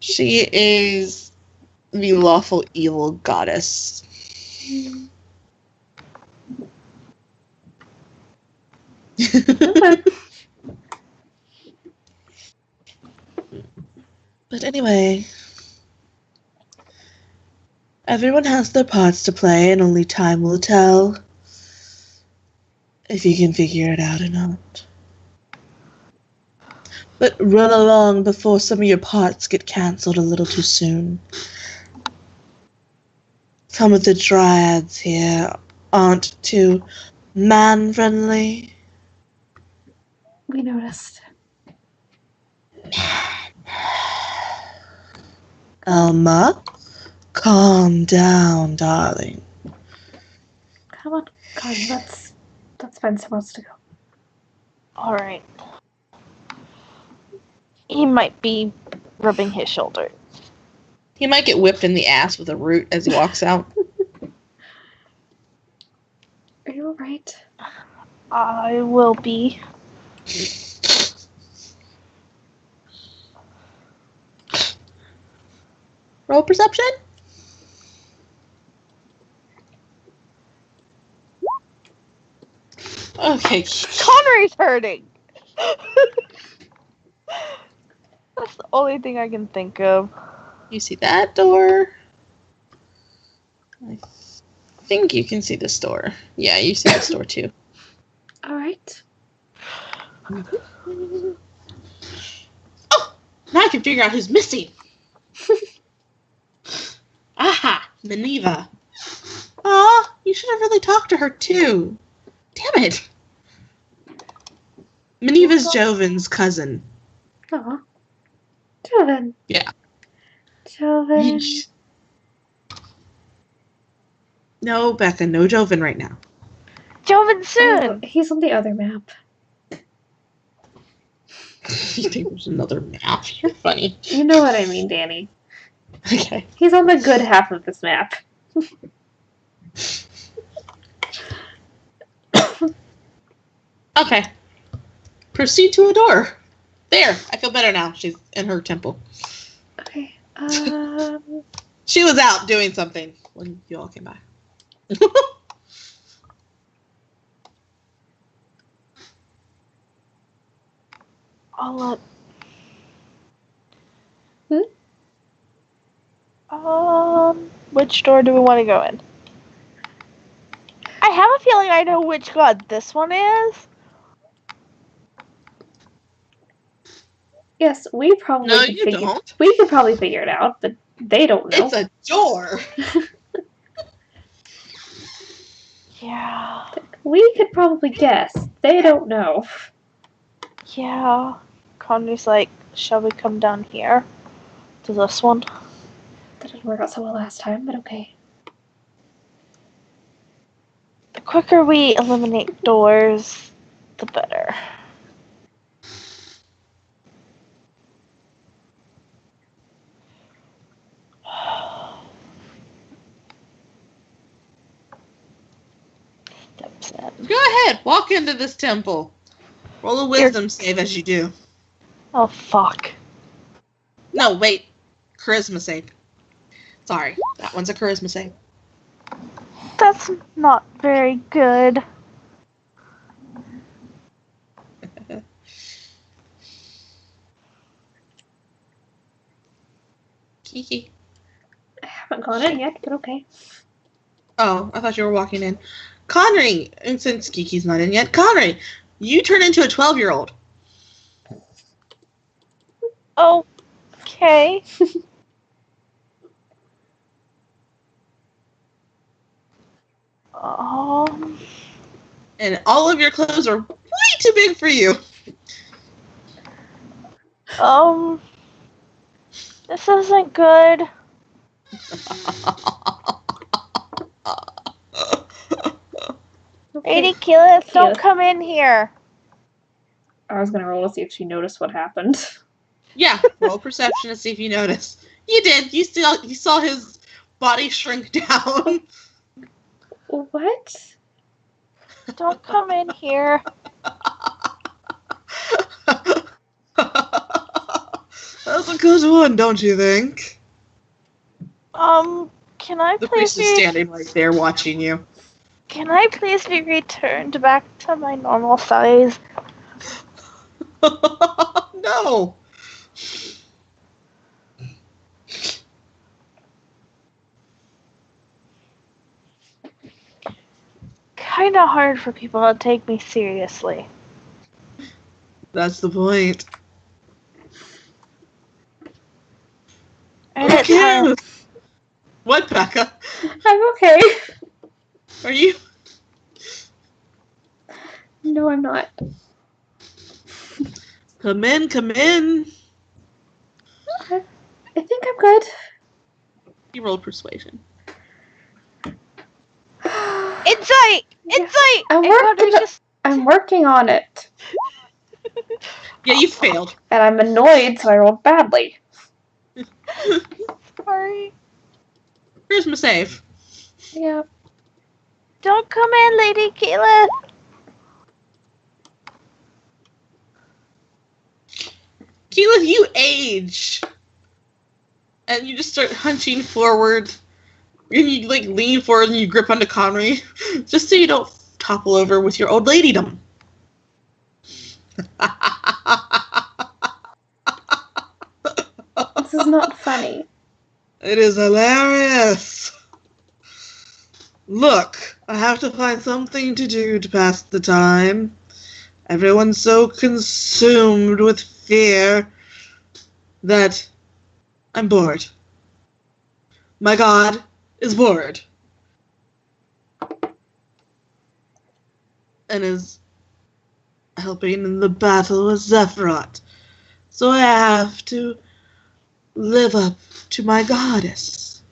She is the lawful evil goddess. Okay. But anyway, everyone has their parts to play, and only time will tell if you can figure it out or not. But run along before some of your parts get cancelled a little too soon. Some of the dryads here aren't too man-friendly. We noticed. Elma, calm down, darling. Come on, let's find somewhere else to go. Alright. He might be rubbing his shoulder. He might get whipped in the ass with a root as he walks out. Are you alright? I will be. Roll perception? Okay. Connery's hurting! That's the only thing I can think of. You see that door? I think you can see this door. Yeah, you see this door too. Alright. Oh! Now I can figure out who's missing. Aha! Minerva. Aw, you should have really talked to her too. Damn it. Minerva's Joven's cousin. Aw. Joven. Yeah. Joven. No, Becca, no Joven right now. Joven soon! Oh, he's on the other map. You think there's another map? You're funny. You know what I mean, Danny. Okay. He's on the good half of this map. Okay. Proceed to a door. There. I feel better now. She's in her temple. Okay. She was out doing something when you all came by. I'll let... which door do we want to go in? I have a feeling I know which god this one is. Yes, we probably No, could you figure. don't. We could probably figure it out, but they don't know. It's a door. Yeah. We could probably guess. They don't know. Yeah. Connor's like, shall we come down here? To this one? That didn't work out so well last time, but okay. The quicker we eliminate doors, the better. Steps in. Go ahead, walk into this temple. Roll a wisdom save as you do. Oh, fuck. No, wait. Charisma save. Sorry, that one's a charisma save. That's not very good. Kiki. I haven't gone in yet, but okay. Oh, I thought you were walking in. Connery, and since Kiki's not in yet, Connery, you turn into a 12-year-old. Okay. And all of your clothes are way too big for you. This isn't good. Lady Keyleth, don't come in here. I was gonna roll to see if she noticed what happened. Yeah, roll perception to see if you notice. You did. You saw his body shrink down. What? Don't come in here. That's a good one, don't you think? Can I The please priest is standing right there watching you. Can I please be returned back to my normal size? No. Kinda hard for people to take me seriously. That's the point. And it's Okay. hard. What, Becca? I'm okay. Are you? No, I'm not. Come in, come in. I think I'm good. You rolled persuasion. Insight! Insight! I'm working on it. Yeah, you failed. And I'm annoyed, so I rolled badly. Sorry. Charisma save. Yeah. Don't come in, Lady Keyleth. Keyleth, you age. And you just start hunching forward. And you lean forward and you grip onto Connery. Just so you don't topple over with your old ladydom. This is not funny. It is hilarious. Look, I have to find something to do to pass the time. Everyone's so consumed with fear that I'm bored. My god is bored. And is helping in the battle with Zephyrat. So I have to live up to my goddess.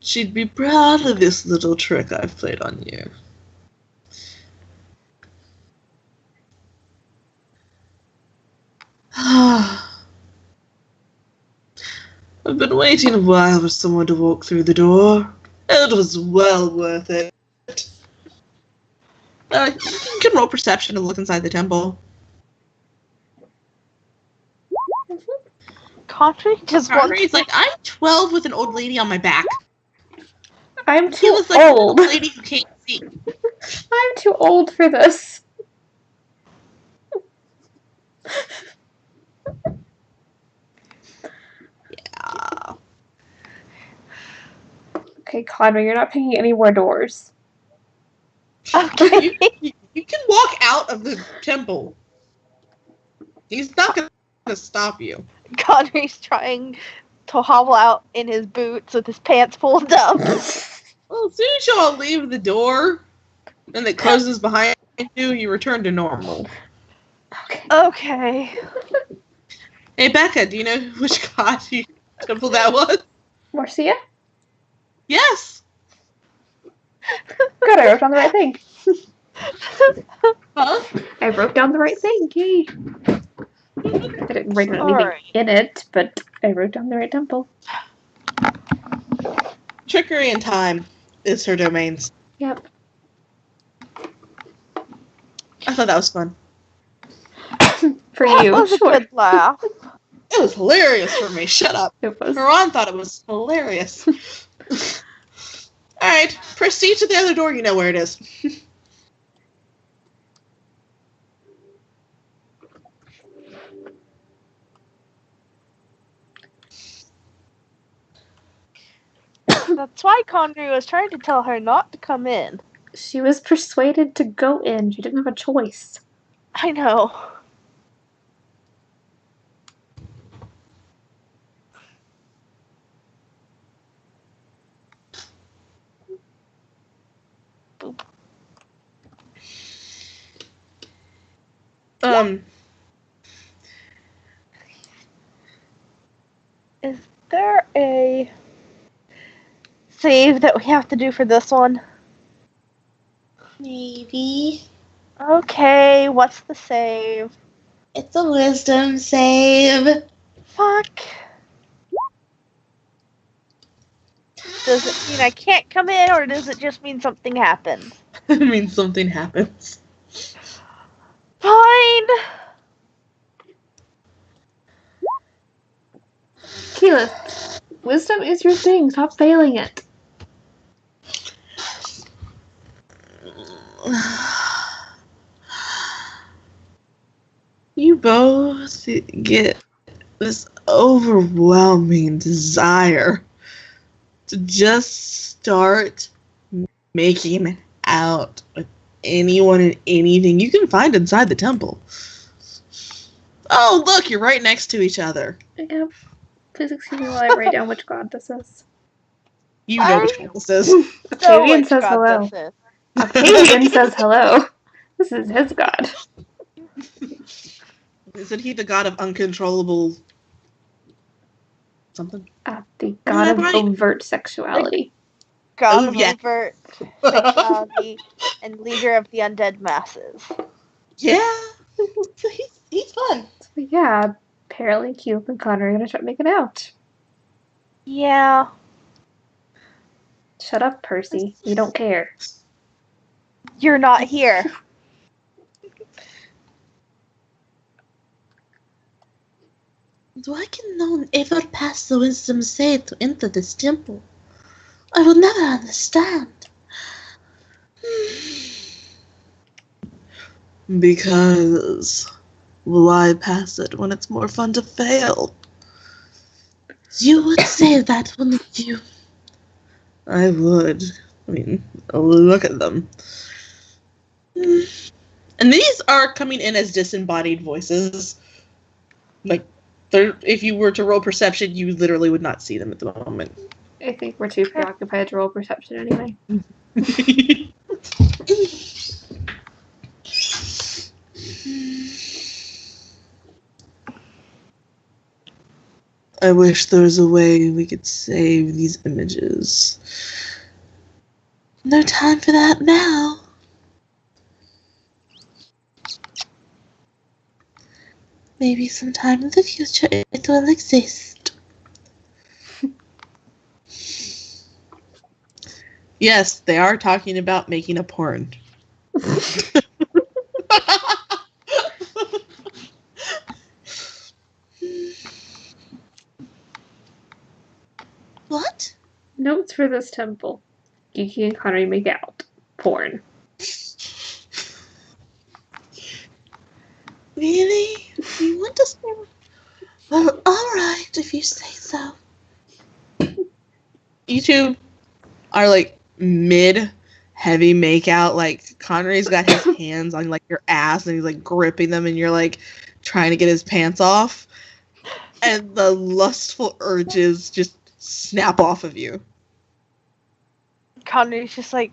She'd be proud of this little trick I've played on you. I've been waiting a while for someone to walk through the door. It was well worth it. You can roll perception to look inside the temple. Connery just Connery's like, I'm 12 with an old lady on my back. I'm He too was like old. an old lady who can't see. I'm too old for this. Yeah. Okay, Connery, you're not picking any more doors. Okay. You can walk out of the temple. He's not going to stop you. Connery's trying to hobble out in his boots with his pants pulled up. Well, as soon as y'all leave the door and it closes behind you, you return to normal. Okay. Okay. Hey, Becca, do you know which god you temple that was. Marcia? Yes. Good, I wrote down the right thing. Huh? I wrote down the right thing. Yay. I didn't write down anything Alright. in it, but I wrote down the right temple. Trickery and time is her domains. Yep. I thought that was fun. For That you, was a sure. good laugh. It was hilarious for me. Shut up. It was. Haran thought it was hilarious. Alright, proceed to the other door. You know where it is. That's why Conry was trying to tell her not to come in. She was persuaded to go in. She didn't have a choice. I know. Is there a save that we have to do for this one? Maybe. Okay, what's the save? It's a wisdom save. Fuck. Does it mean I can't come in, or does it just mean something happens? It means something happens. Fine. Keyleth, wisdom is your thing. Stop failing it. You both get this overwhelming desire to just start making out with anyone and anything you can find inside the temple. Oh, look, you're right next to each other. Yep. Please excuse me while I write down which god this is. You know which one this is. So Octavian which says god hello. this is. Octavian says hello. This is his god. Isn't he the god of uncontrollable something? The god of Right. overt sexuality. God Oh, of yeah. overt sexuality and leader of the undead masses. Yeah. He's fun. So yeah, apparently Keyleth and Connor are gonna start making out. Yeah. Shut up, Percy. We don't care. You're not here. Why can no one ever pass the wisdom save to enter this temple? I will never understand. Because why pass it when it's more fun to fail? You would say that, wouldn't you? I would. I mean, look at them. And these are coming in as disembodied voices. Like, if you were to roll perception, you literally would not see them at the moment. I think we're too preoccupied to roll perception anyway. I wish there was a way we could save these images. No time for that now. Maybe sometime in the future it will exist. Yes, they are talking about making a porn. What? Notes for this temple. Geeky and Connery make out. Porn. Really? You want to say? Well, alright, if you say so. You two are like mid-heavy makeout. Like, Connery's got his hands on like your ass and he's like gripping them and you're like trying to get his pants off. And the lustful urges just snap off of you. Connery's just like,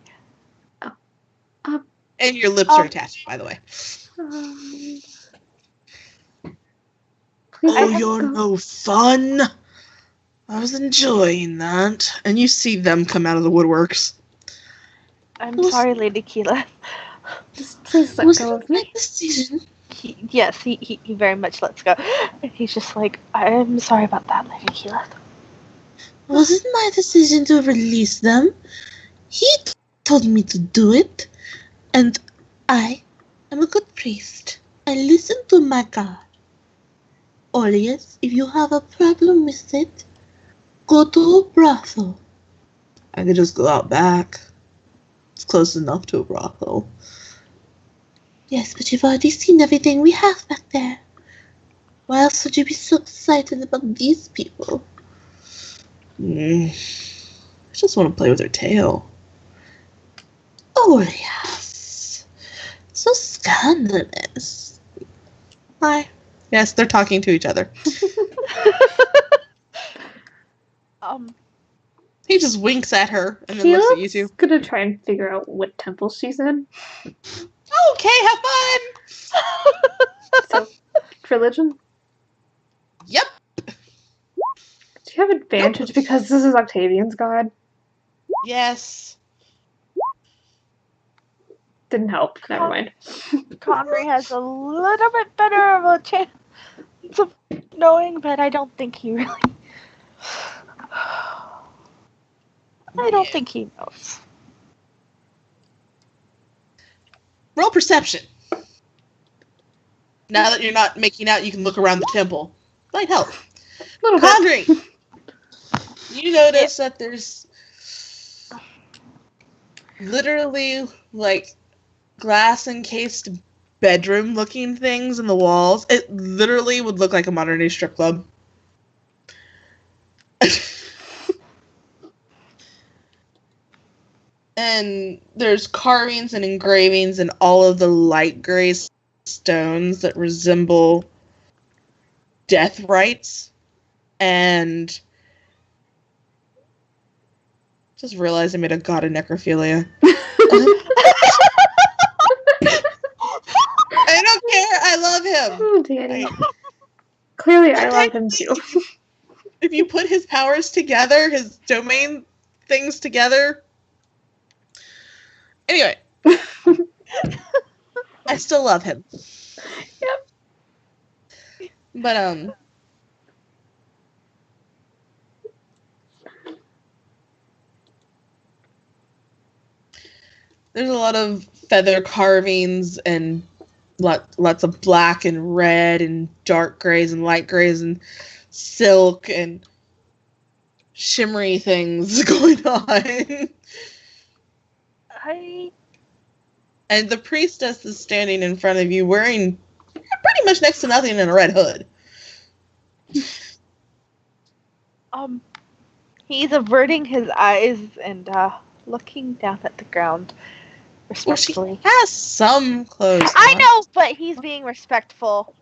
And your lips are attached, by the way. Please. Oh, you're no fun. I was enjoying that. And you see them come out of the woodworks. I'm sorry, Lady Keela. Just please let go of my me. decision. He very much lets go. And he's just like, I'm sorry about that, Lady Keela. Wasn't my decision to release them. He told me to do it. And I am a good priest. I listen to my God. Orius, if you have a problem with it, go to a brothel. I could just go out back. It's close enough to a brothel. Yes, but you've already seen everything we have back there. Why else would you be so excited about these people? I just want to play with her tail. Orius. So scandalous. Hi. Yes, they're talking to each other. He just winks at her and then looks at you two. Gonna try and figure out what temple she's in. Okay, have fun! So, religion? Yep. Do you have advantage because this is Octavian's god? Yes. Didn't help. Never mind. Conry has a little bit better of a chance of knowing, but I don't think he really... I don't think he knows. Roll perception. Now that you're not making out, you can look around the temple. Might help. Little bit. Conry! You notice that there's literally, like, glass-encased bedroom-looking things in the walls. It literally would look like a modern-day strip club. And there's carvings and engravings in all of the light gray stones that resemble death rites. And just realized I made a god of necrophilia. I don't care. I love him. Oh, Danny. Clearly, I love him too. If you put his powers together, his domain things together. Anyway. I still love him. Yep. But, there's a lot of feather carvings and lots of black and red and dark grays and light grays and silk and shimmery things going on. And the priestess is standing in front of you wearing pretty much next to nothing in a red hood. He's averting his eyes and looking down at the ground respectfully. Well, she has some clothes I on. know, but he's being respectful.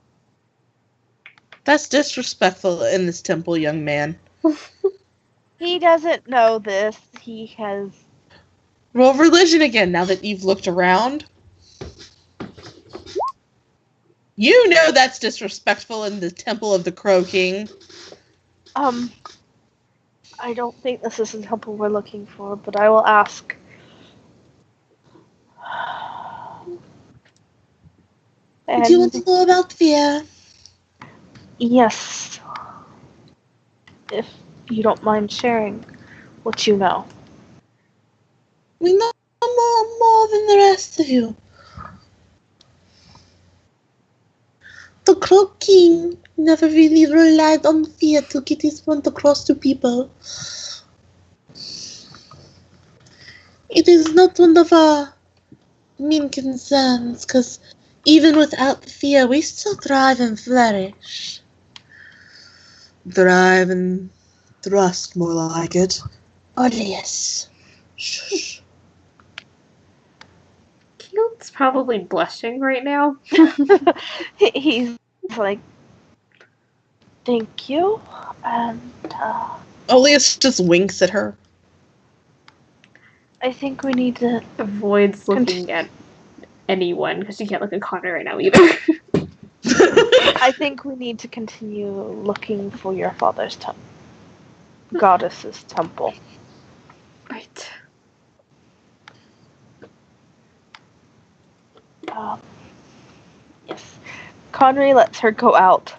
That's disrespectful in this temple, young man. He doesn't know this. He has... Roll religion again, now that you've looked around. You know that's disrespectful in the Temple of the Crow King. I don't think this is the temple we're looking for, but I will ask. Do you want to know about fear? Yes. If you don't mind sharing what you know. We know more than the rest of you. The Crow King never really relied on fear to get his point across to people. It is not one of our main concerns, because even without the fear, we still thrive and flourish. Thrive and thrust, more like it. Oh, yes. Shh. Keel's probably blushing right now. He's like, thank you, and Oleus just winks at her. I think we need to... Avoids looking at anyone, because you can't look at Connor right now either. I think we need to continue looking for your father's tomb. goddess's temple. Right. Yes. Connery lets her go out.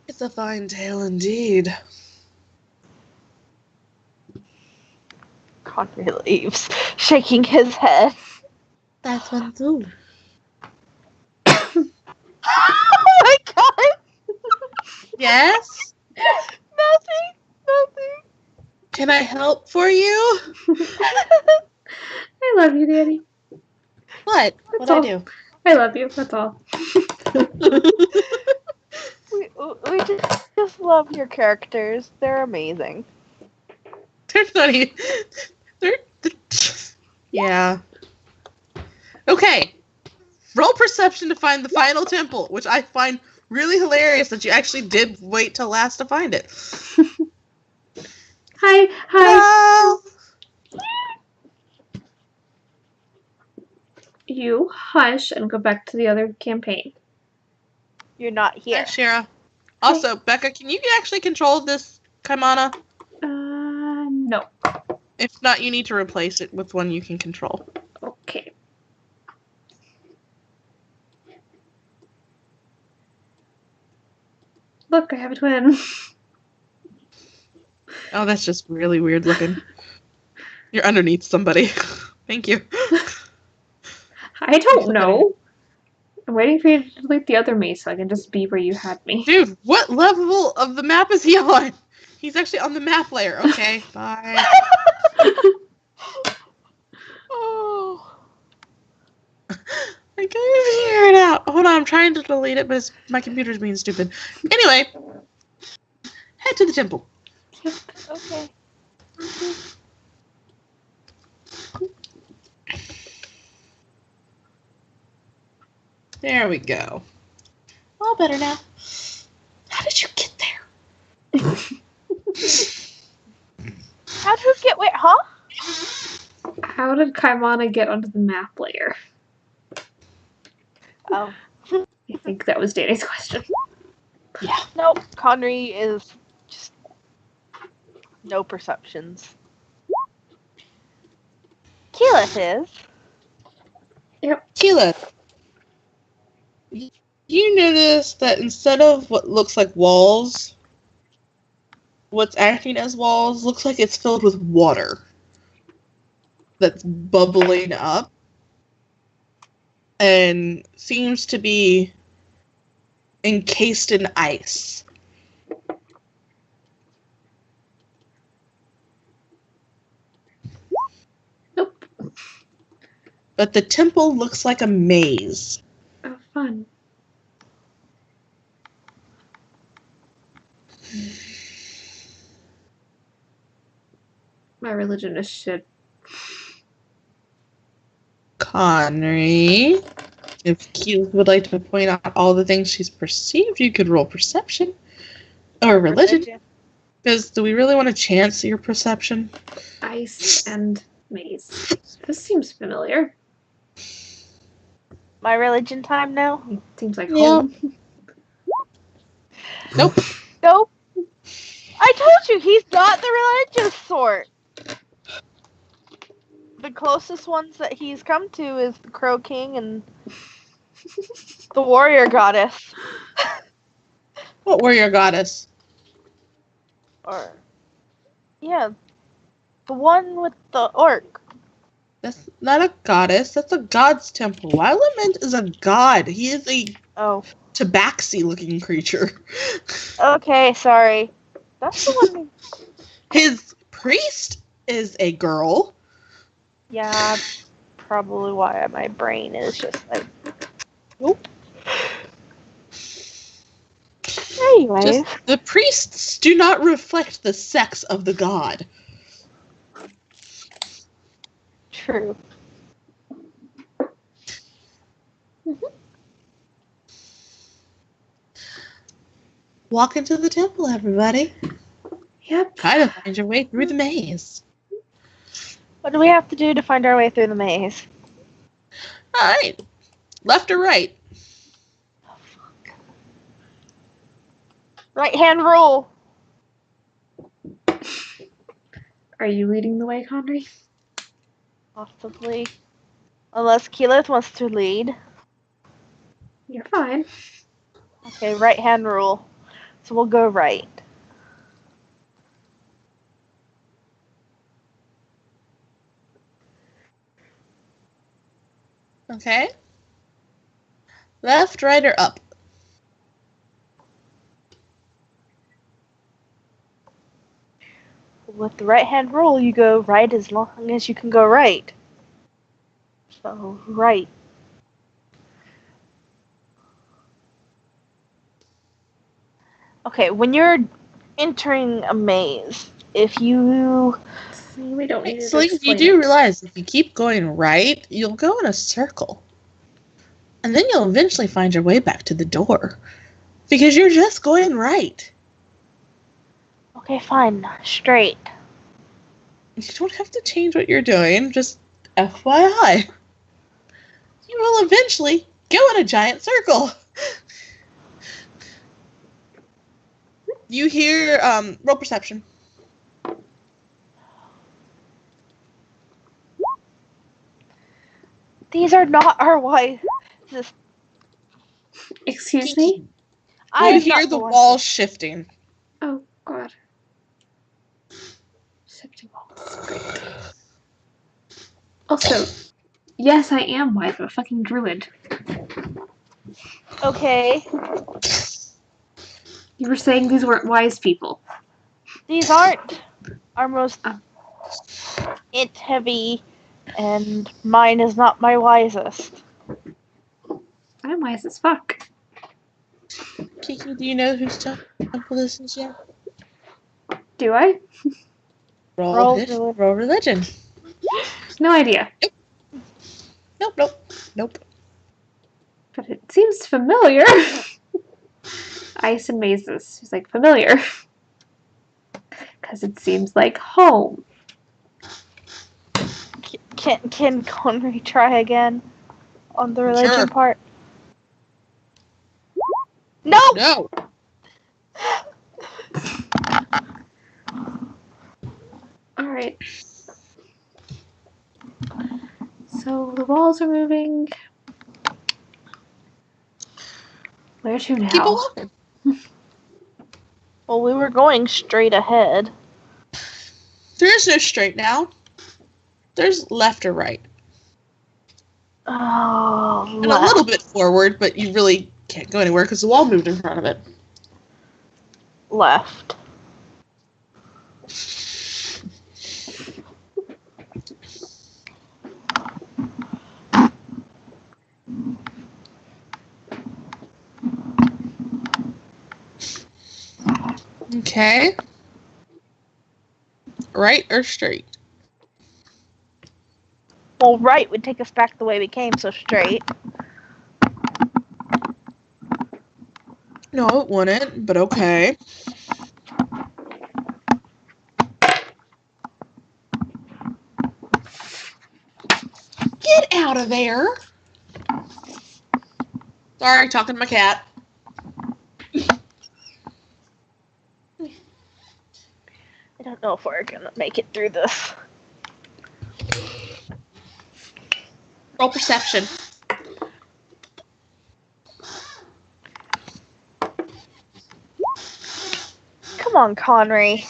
It's a fine tale indeed. Connery leaves, shaking his head. That's one too. Oh my god! Yes? Nothing. Can I help for you? I love you, Danny. What? That's What'd all. I do? I love you. That's all. We just love your characters. They're amazing. They're funny. They're yeah. Okay. Roll perception to find the final temple, which I find really hilarious that you actually did wait till last to find it. Hi. Hello. You hush and go back to the other campaign. You're not Hi, here. Shara. Also, Becca, can you actually control this Kaimana? No. If not, you need to replace it with one you can control. Okay. Look, I have a twin. Oh, that's just really weird looking. You're underneath somebody. Thank you. I don't know. I'm waiting for you to delete the other me so I can just be where you had me. Dude, what level of the map is he on? He's actually on the map layer. Okay, bye. Oh. I can't even hear it out. Hold on, I'm trying to delete it, but my computer's being stupid. Anyway, head to the temple. Okay. There we go. All better now. How did you get there? How did you get where? Huh? How did Kaimana get onto the map layer? Oh. I think that was Danny's question. Yeah. Nope. Connery is just no perceptions. Keyleth is. Keela, you notice that instead of what looks like walls, what's acting as walls looks like it's filled with water that's bubbling up and seems to be encased in ice. Nope. But the temple looks like a maze. Oh, fun. My religion is shit. Connery, if Keela would like to point out all the things she's perceived, you could roll perception. Or religion. Because do we really want to chance your perception? Ice and maze. This seems familiar. My religion time now? It seems like Yeah. home. Nope. Nope. I told you he's not the religious sort. The closest ones that he's come to is the Crow King and the warrior goddess. What warrior goddess? Or yeah, the one with the orc. That's not a goddess. That's a god's temple. Wilemint is a god. He is a Oh, tabaxi-looking creature. okay, sorry. That's the one. His priest is a girl. Yeah, probably why my brain is just like. Nope. Anyways, Just, the priests do not reflect the sex of the god. true. Walk into the temple, everybody. Yep. Try to find your way through the maze. What do we have to do to find our way through the maze? Alright. Left or right? Right hand rule. Are you leading the way, Conry? Possibly. Unless Keyleth wants to lead. You're fine. Okay, right hand rule. So we'll go right. Okay. Left, right, or up? With the right hand rule, you go right as long as you can go right. So, right. Okay, when you're entering a maze, if you... We don't need to So you explain do it. realize if you keep going right, you'll go in a circle. And then you'll eventually find your way back to the door. Because you're just going right. Okay, fine. Straight. You don't have to change what you're doing, just FYI. You will eventually go in a giant circle. You hear, roll perception. These are not our wisest. Excuse me? I You am hear not the wisest. walls shifting. Oh, God. Shifting walls. Great. Also, yes, I am wise. I'm a fucking druid. Okay. You were saying these weren't wise people. These aren't our most Oh. int heavy, and mine is not my wisest. I'm wise as fuck. Kiki, do you know whose temple this is yet? Do I? Roll Roll religion. No idea. Nope. But it seems familiar. Ice and mazes. She's like, familiar. Because it seems like home. Can Conry try again on the religion Sure. part? No! No. Alright. So the walls are moving. Where to now? Keep walking. Well, we were going straight ahead. There is no straight now. There's left or right. Oh, And a little bit forward, but you really can't go anywhere because the wall moved in front of it. left. Okay. Right or straight? Well, right would take us back the way we came, so straight. No, it wouldn't, but okay. Get out of there! Sorry, talking to my cat. I don't know if we're gonna make it through this. Roll perception. Come on, Conry.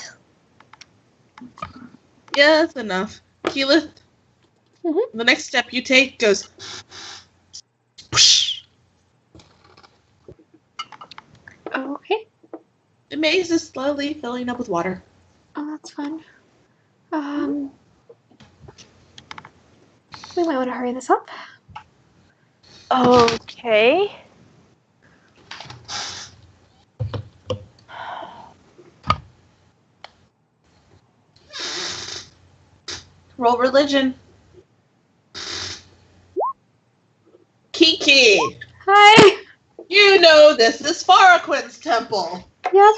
Yeah, that's enough. Keyleth, Mm-hmm. the next step you take goes... whoosh. Okay. The maze is slowly filling up with water. Oh, that's fun. We might want to hurry this up. Okay. Roll religion. Kiki, Hi! you know this is Faraquin's temple. Yep.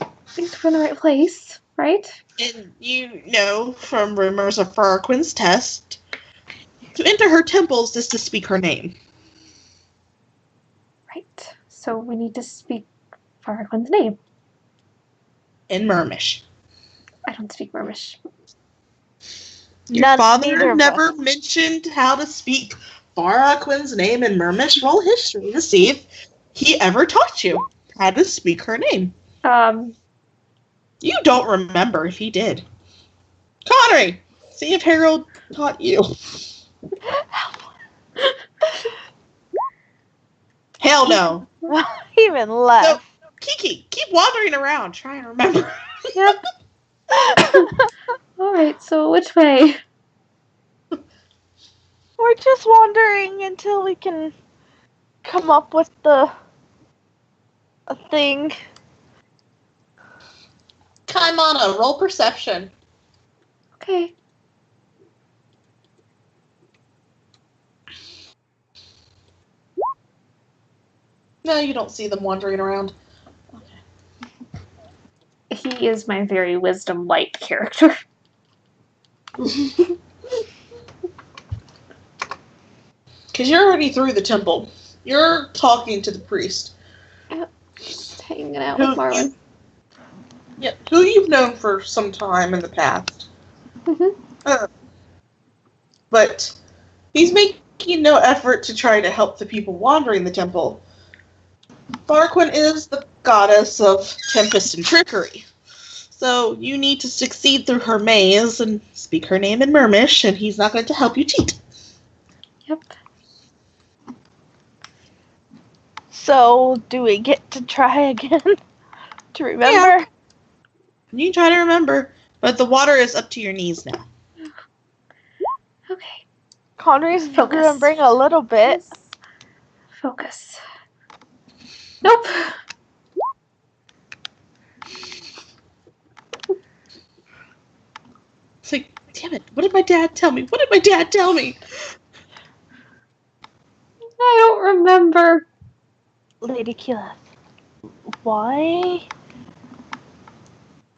At least we're in the right place, right? And you know from rumors of Faraquin's test, to enter her temples is to speak her name. Right. So we need to speak Farquaad's name. In Mermish. I don't speak Mermish. Your Neither father of never us. mentioned how to speak Farquaad's name in Mermish. Roll history to see if he ever taught you how to speak her name. You don't remember if he did. Connery, see if Harold taught you. Hell no. Even less. So, Kiki, keep wandering around. Try and remember. Yep. Alright, so which way? We're just wandering until we can come up with a thing. Kaimana, roll perception. Okay. No, you don't see them wandering around. He is my very wisdom light character. Because you're already through the temple. You're talking to the priest. Just hanging out with Marwyn. Who you've known for some time in the past. Mm-hmm. But he's making no effort to try to help the people wandering the temple. Farquaad is the goddess of tempest and trickery. So you need to succeed through her maze and speak her name in Mermish, and he's not going to help you cheat. Yep. So, do we get to try again to remember? Yeah. You can try to remember, but the water is up to your knees now. Okay. Connery's Focus. remembering a little bit. Focus. Nope. It's like, damn it, what did my dad tell me? What did my dad tell me? I don't remember. Lady Keyleth, why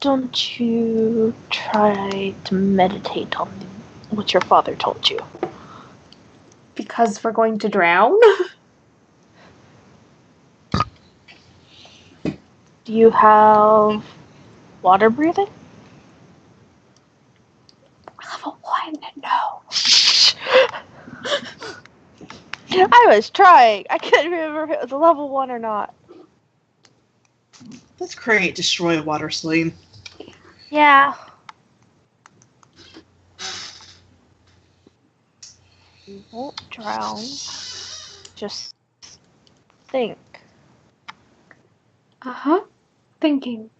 don't you try to meditate on what your father told you? Because we're going to drown? Do you have water breathing? Level 1, no. I was trying. I couldn't remember if it was a level 1 or not. Let's create Destroy a Water Slane. Yeah. You won't drown. Just think. Uh-huh. Thinking.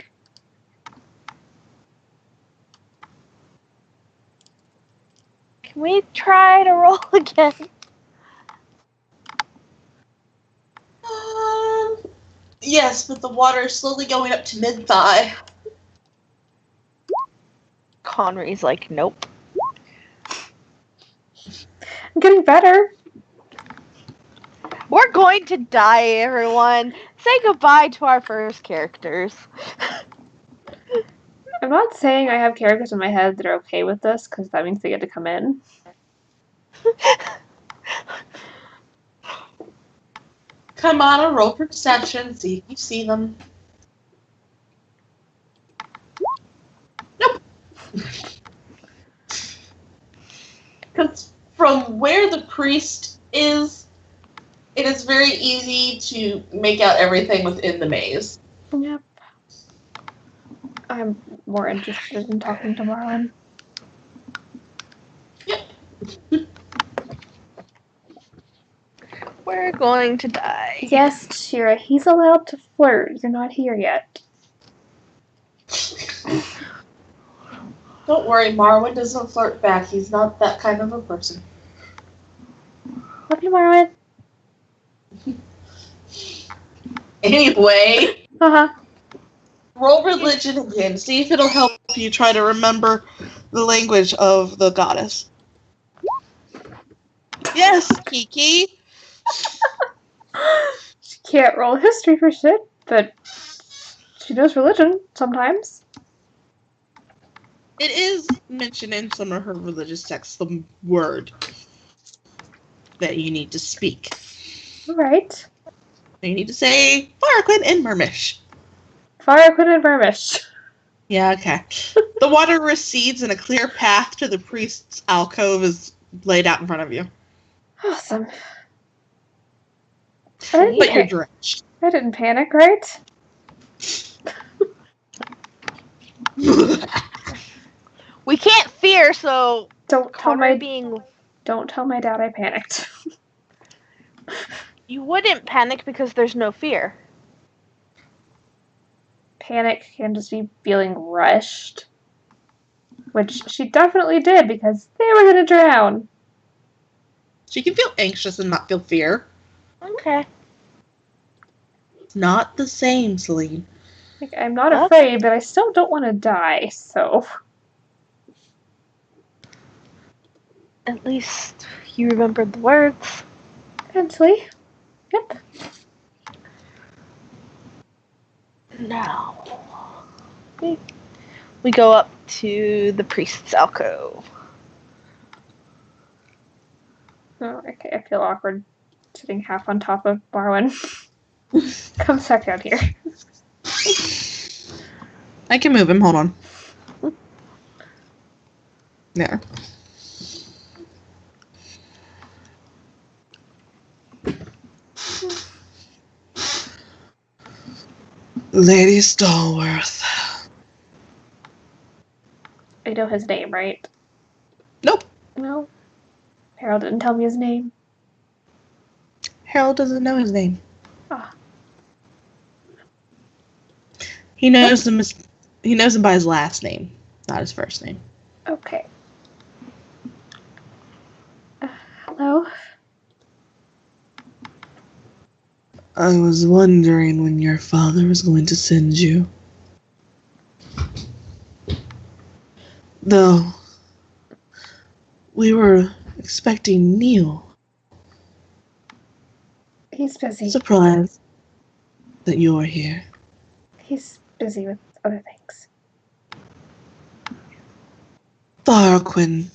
Can we try to roll again? Yes, but the water is slowly going up to mid-thigh. Connery's like, nope. I'm getting better. We're going to die, everyone. Say goodbye to our first characters. I'm not saying I have characters in my head that are okay with this, because that means they get to come in. Come on, roll perception, see if you see them. Nope. Because from where the priest is, it is very easy to make out everything within the maze. Yep. I'm more interested in talking to Marwyn. Yep. We're going to die. Yes, Shira, he's allowed to flirt. You're not here yet. Don't worry, Marwyn doesn't flirt back. He's not that kind of a person. Love you, Marwyn. Anyway, Uh-huh. roll religion again. See if it'll help you try to remember the language of the goddess. Yes, Kiki. She can't roll history for shit, but she knows religion sometimes. It is mentioned in some of her religious texts, the word that you need to speak. Alright. You need to say Farquin and Murmish. Farquin and Murmish. Yeah, okay. The water recedes and a clear path to the priest's alcove is laid out in front of you. Awesome. But you're drenched. I didn't panic, right? We can't fear, so Don't tell Connery my Don't tell my dad I panicked. You wouldn't panic because there's no fear. Panic can just be feeling rushed. Which she definitely did because they were gonna drown. She can feel anxious and not feel fear. Okay. It's not the same, Celine. Like, I'm not afraid, but I still don't want to die, so... At least you remembered the words. Eventually. Yep. Now, we go up to the priest's alcove. Oh, okay, I feel awkward sitting half on top of Barwin. Come back down here. I can move him, hold on. There. Lady Stallworth. I know his name, right? Nope. No. Harold didn't tell me his name. Harold doesn't know his name. Ah. He knows him by his last name, not his first name. Okay. Hello? I was wondering when your father was going to send you. Though, we were expecting Neil. He's busy. Surprised that you're here. He's busy with other things. Farquin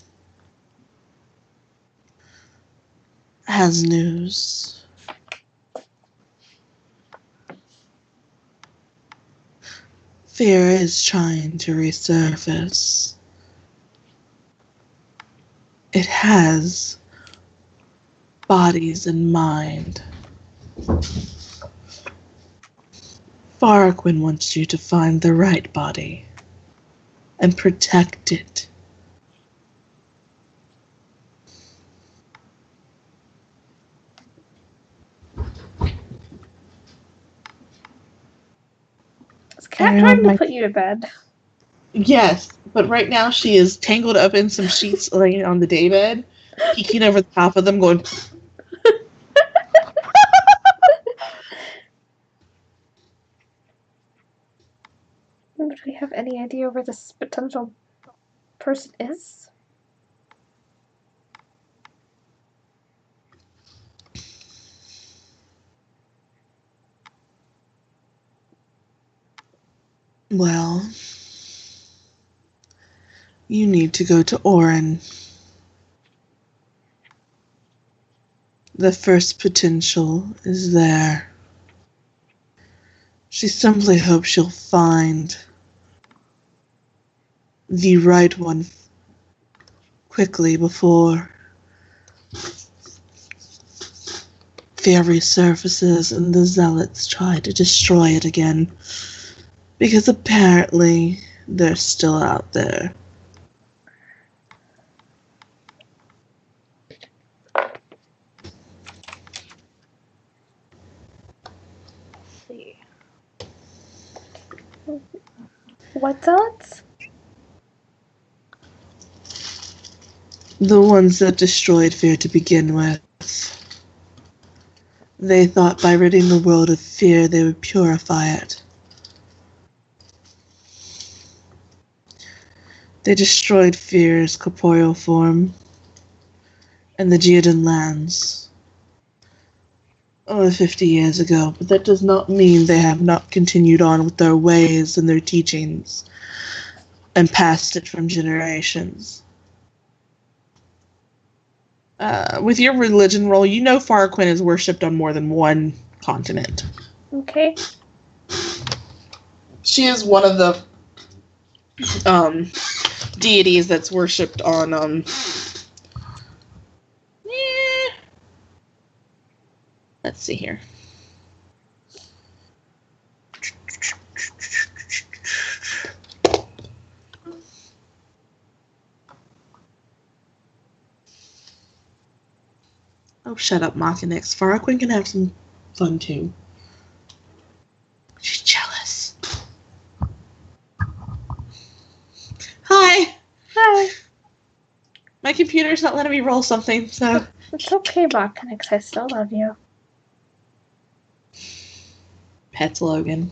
has news. Fear is trying to resurface. It has bodies and mind. Farquin wants you to find the right body and protect it. Is Kat trying to put you to bed? Yes, but right now she is tangled up in some sheets laying on the daybed, peeking over the top of them, going... Do we have any idea where this potential person is? Well, you need to go to Orin. The first potential is there. She simply hopes she'll find the right one quickly before fear resurfaces and the zealots try to destroy it again. Because apparently they're still out there. Let's see. What zealots? The ones that destroyed fear to begin with. They thought by ridding the world of fear they would purify it. They destroyed fear's corporeal form and the Geodan lands over 50 years ago, but that does not mean they have not continued on with their ways and their teachings and passed it from generations. With your religion role, you know Farquin is worshipped on more than one continent. Okay. She is one of the deities that's worshipped on let's see here. Oh, shut up, Machinix. Farquin can have some fun too. She's jealous. Hi. Hi. My computer's not letting me roll something, so. It's okay, Botkinix. I still love you. Pets Logan.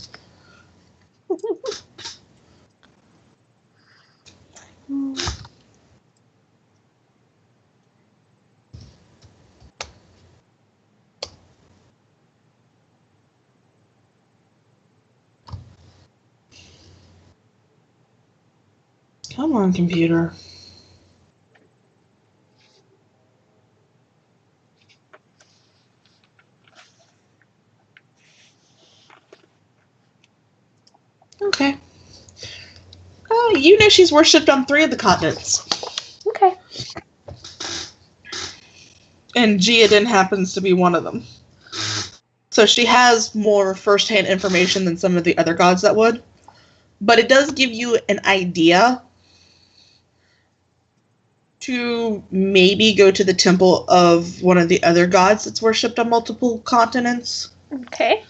Come on, computer. Okay. You know she's worshipped on 3 of the continents. Okay. And Geodin happens to be one of them. So she has more first-hand information than some of the other gods that would. But it does give you an idea to maybe go to the temple of one of the other gods that's worshipped on multiple continents. Okay.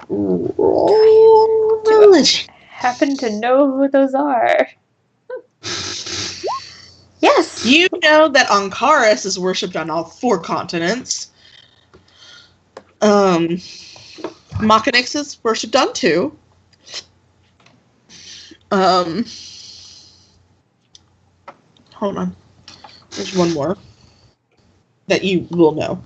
Roll knowledge. Happen to know who those are. Yes! You know that Ankaris is worshipped on all 4 continents. Machinix is worshipped on 2. Hold on. There's one more that you will know.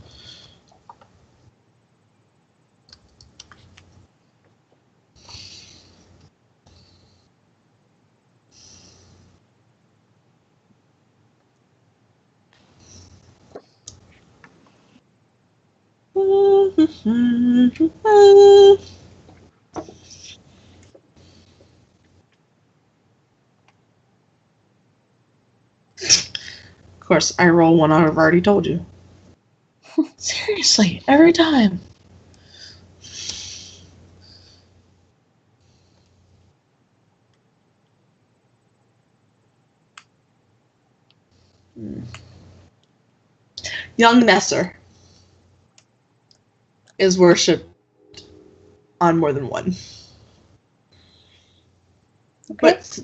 Of course, I roll one I've already told you. Seriously, every time. Young Nesser is worshipped on more than 1. Okay. But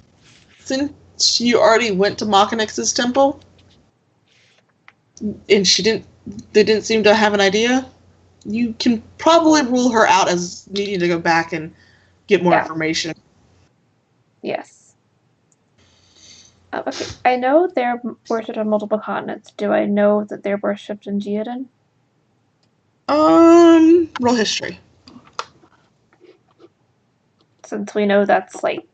since you already went to Machinix's temple, and they didn't seem to have an idea, you can probably rule her out as needing to go back and get more information. Yes. Okay. I know they're worshipped on multiple continents. Do I know that they're worshipped in Geodin? Roll history. Since we know that's like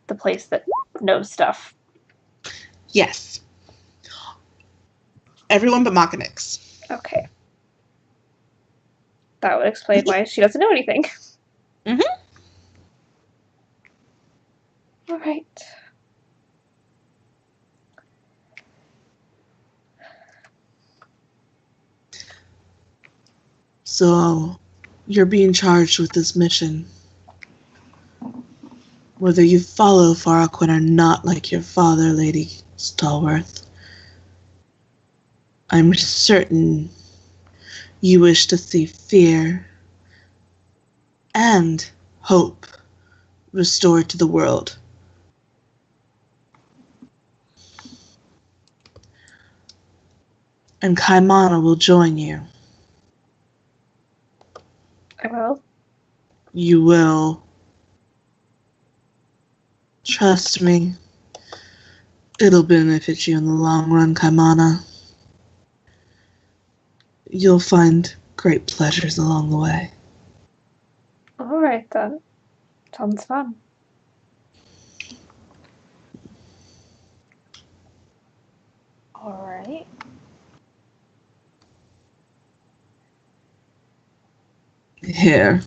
the place that knows stuff. Yes. Everyone but Machinix. Okay. That would explain why she doesn't know anything. Mm-hmm. All right. So, you're being charged with this mission. Whether you follow Farquin or not, like your father, Lady Stallworth, I'm certain you wish to see fear and hope restored to the world. And Kaimana will join you. I will. You will. Trust me. It'll benefit you in the long run, Kaimana. You'll find great pleasures along the way. All right, then. Sounds fun. Alright. Here.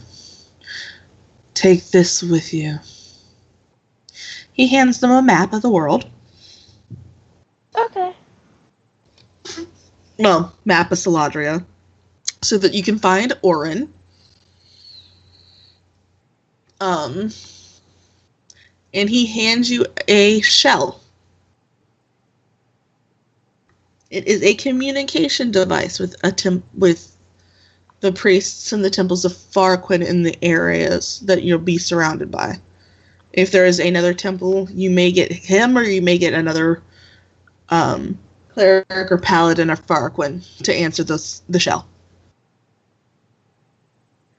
Take this with you. He hands them a map of the world. Okay. Well, map of Soladrya. So that you can find Orin. And he hands you a shell. It is a communication device with with the priests and the temples of Farquaad in the areas that you'll be surrounded by. If there is another temple, you may get him, or you may get another cleric or paladin of Farquaad to answer the shell.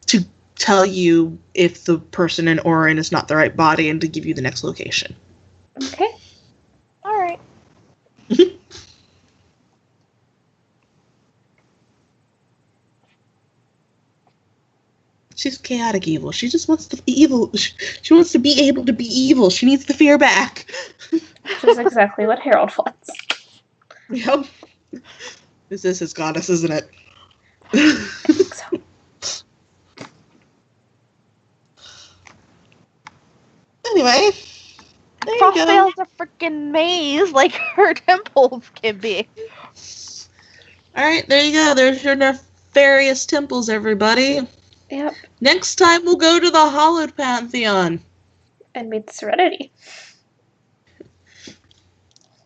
To tell you if the person in Orin is not the right body and to give you the next location. Okay. All right. She's chaotic evil. She just wants to be evil. She wants to be able to be evil. She needs the fear back. Which is exactly what Harold wants. Yep. This is his goddess, isn't it? I think so. Anyway. There you go. Frostvale's a freaking maze like her temples can be. Alright, there you go. There's your nefarious temples, everybody. Yep. Next time we'll go to the Hallowed Pantheon. And meet Serenity.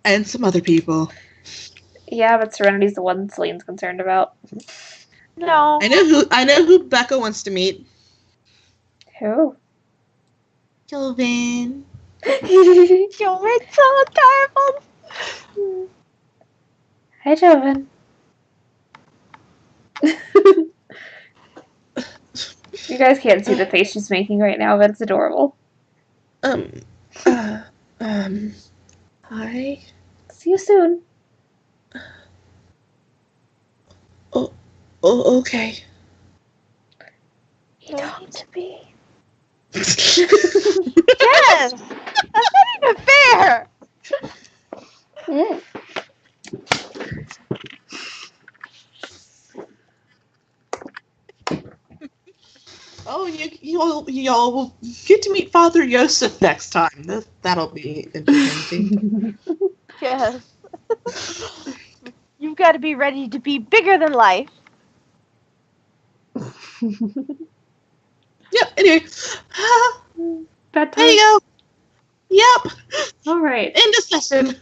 And some other people. Yeah, but Serenity's the one Celine's concerned about. No. I know who Becca wants to meet. Who? Joven. You're so adorable. Hi, Joven. You guys can't see the face she's making right now, but it's adorable. Hi. See you soon. Oh, okay. You don't need to be. Yes! That's not even fair! Mm. Oh, you all will get to meet Father Yosef next time. That'll be interesting. Yes. You've got to be ready to be bigger than life. Yep, anyway. Bedtime? There you go. Yep. All right. End of session.